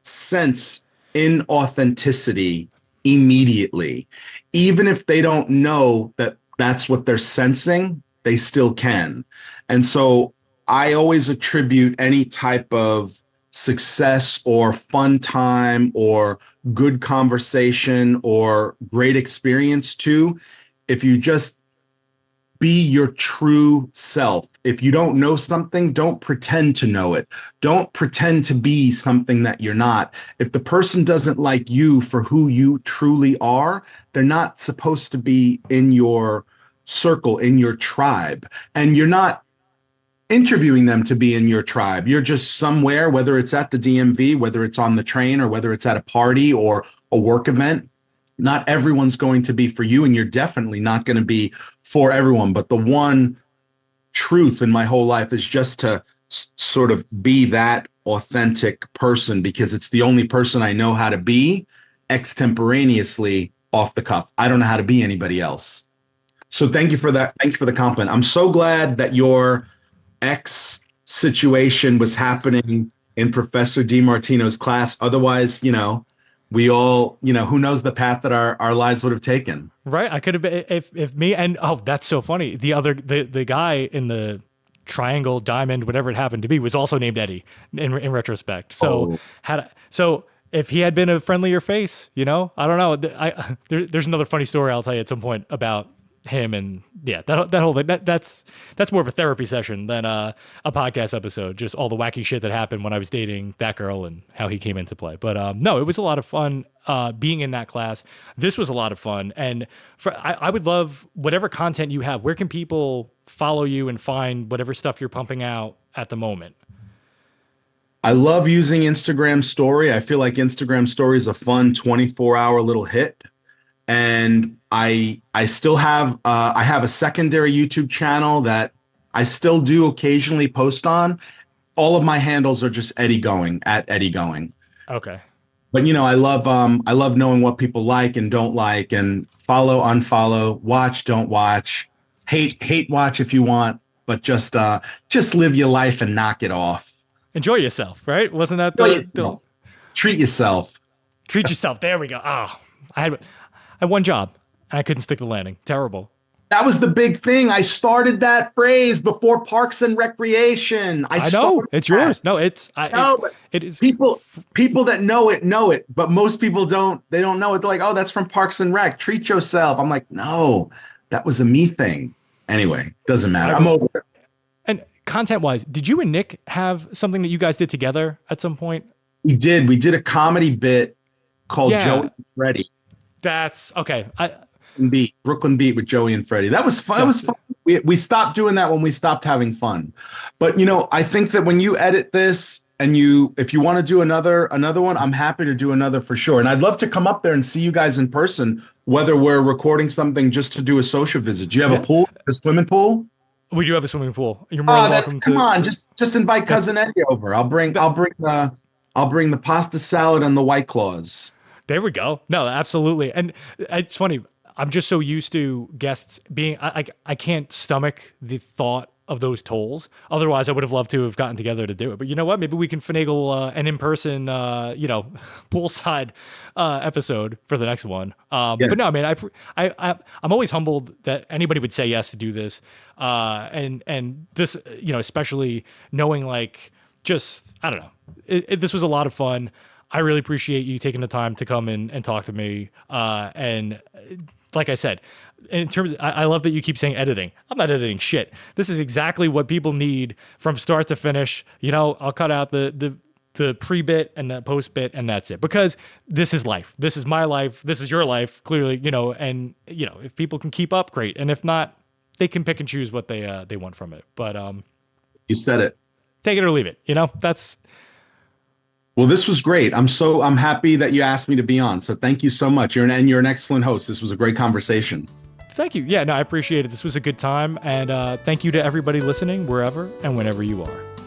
sense inauthenticity immediately, even if they don't know that that's what they're sensing, they still can. And so I always attribute any type of success or fun time or good conversation or great experience to, if you just be your true self. If you don't know something, don't pretend to know it. Don't pretend to be something that you're not. If the person doesn't like you for who you truly are, they're not supposed to be in your circle, in your tribe. And you're not interviewing them to be in your tribe. You're just somewhere, whether it's at the DMV, whether it's on the train, or whether it's at a party or a work event. Not everyone's going to be for you, and you're definitely not going to be for everyone. But the one truth in my whole life is just to sort of be that authentic person, because it's the only person I know how to be extemporaneously, off the cuff. I don't know how to be anybody else. So thank you for that. Thank you for the compliment. I'm so glad that your X situation was happening in Professor DiMartino's class. Otherwise, we all, who knows the path that our lives would have taken. Right. I could have been, if me, and that's so funny. The guy in the triangle, diamond, whatever it happened to be, was also named Eddie in retrospect. So so if he had been a friendlier face, I don't know. There's another funny story I'll tell you at some point about him, and that whole thing, that's more of a therapy session than a podcast episode, just all the wacky shit that happened when I was dating that girl and how he came into play. But no, it was a lot of fun being in that class. This was a lot of fun, and I would love whatever content you have. Where can people follow you and find whatever stuff you're pumping out at the moment? I love using Instagram Story. I feel like Instagram Story is a fun 24-hour little hit. And I still have I have a secondary YouTube channel that I still do occasionally post on. All of my handles are just Eddie Going, at Eddie Going. Okay. But I love knowing what people like and don't like, and follow, unfollow, watch, don't watch, hate watch if you want, but just live your life and knock it off. Enjoy yourself, right? Wasn't that treat yourself? Treat yourself. There we go. Oh, I had one job and I couldn't stick the landing. Terrible. That was the big thing. I started that phrase before Parks and Recreation. I know it's yours. No, it is. People that know it, but most people don't. They don't know it. They're like, oh, that's from Parks and Rec. Treat yourself. I'm like, no, that was a me thing. Anyway, doesn't matter. I'm over it. And content-wise, did you and Nick have something that you guys did together at some point? We did a comedy bit called Yeah, Joey and Freddie. that's okay. Brooklyn Beat with Joey and Freddie. That was fun. It was Gotcha. fun. We stopped doing that when we stopped having fun. But I think that when you edit this and if you want to do another one, I'm happy to do another for sure. And I'd love to come up there and see you guys in person, whether we're recording something just to do a social visit. Do you have Yeah, a pool, a swimming pool? we do have a swimming pool. You're more Oh, than welcome come to. on, just invite That's cousin Eddie over. that. I'll bring the pasta salad and the White Claws. There we go. No, absolutely. And it's funny. I'm just so used to guests being. I can't stomach the thought of those tolls. Otherwise, I would have loved to have gotten together to do it. But you know what? Maybe we can finagle an in-person, poolside episode for the next one. Yeah. But no, I mean, I'm always humbled that anybody would say yes to do this. And this, especially knowing just I don't know, this was a lot of fun. I really appreciate you taking the time to come in and talk to me. And like I said, in terms I love that you keep saying editing. I'm not editing shit. This is exactly what people need from start to finish. I'll cut out the pre-bit and the post-bit, and that's it. Because this is life. This is my life. This is your life, clearly, and if people can keep up, great. And if not, they can pick and choose what they want from it. But You said it. take it or leave it. That's. Well, this was great. I'm happy that you asked me to be on. So thank you so much. You're an excellent host. This was a great conversation. Thank you. Yeah, no, I appreciate it. This was a good time. And thank you to everybody listening, wherever and whenever you are.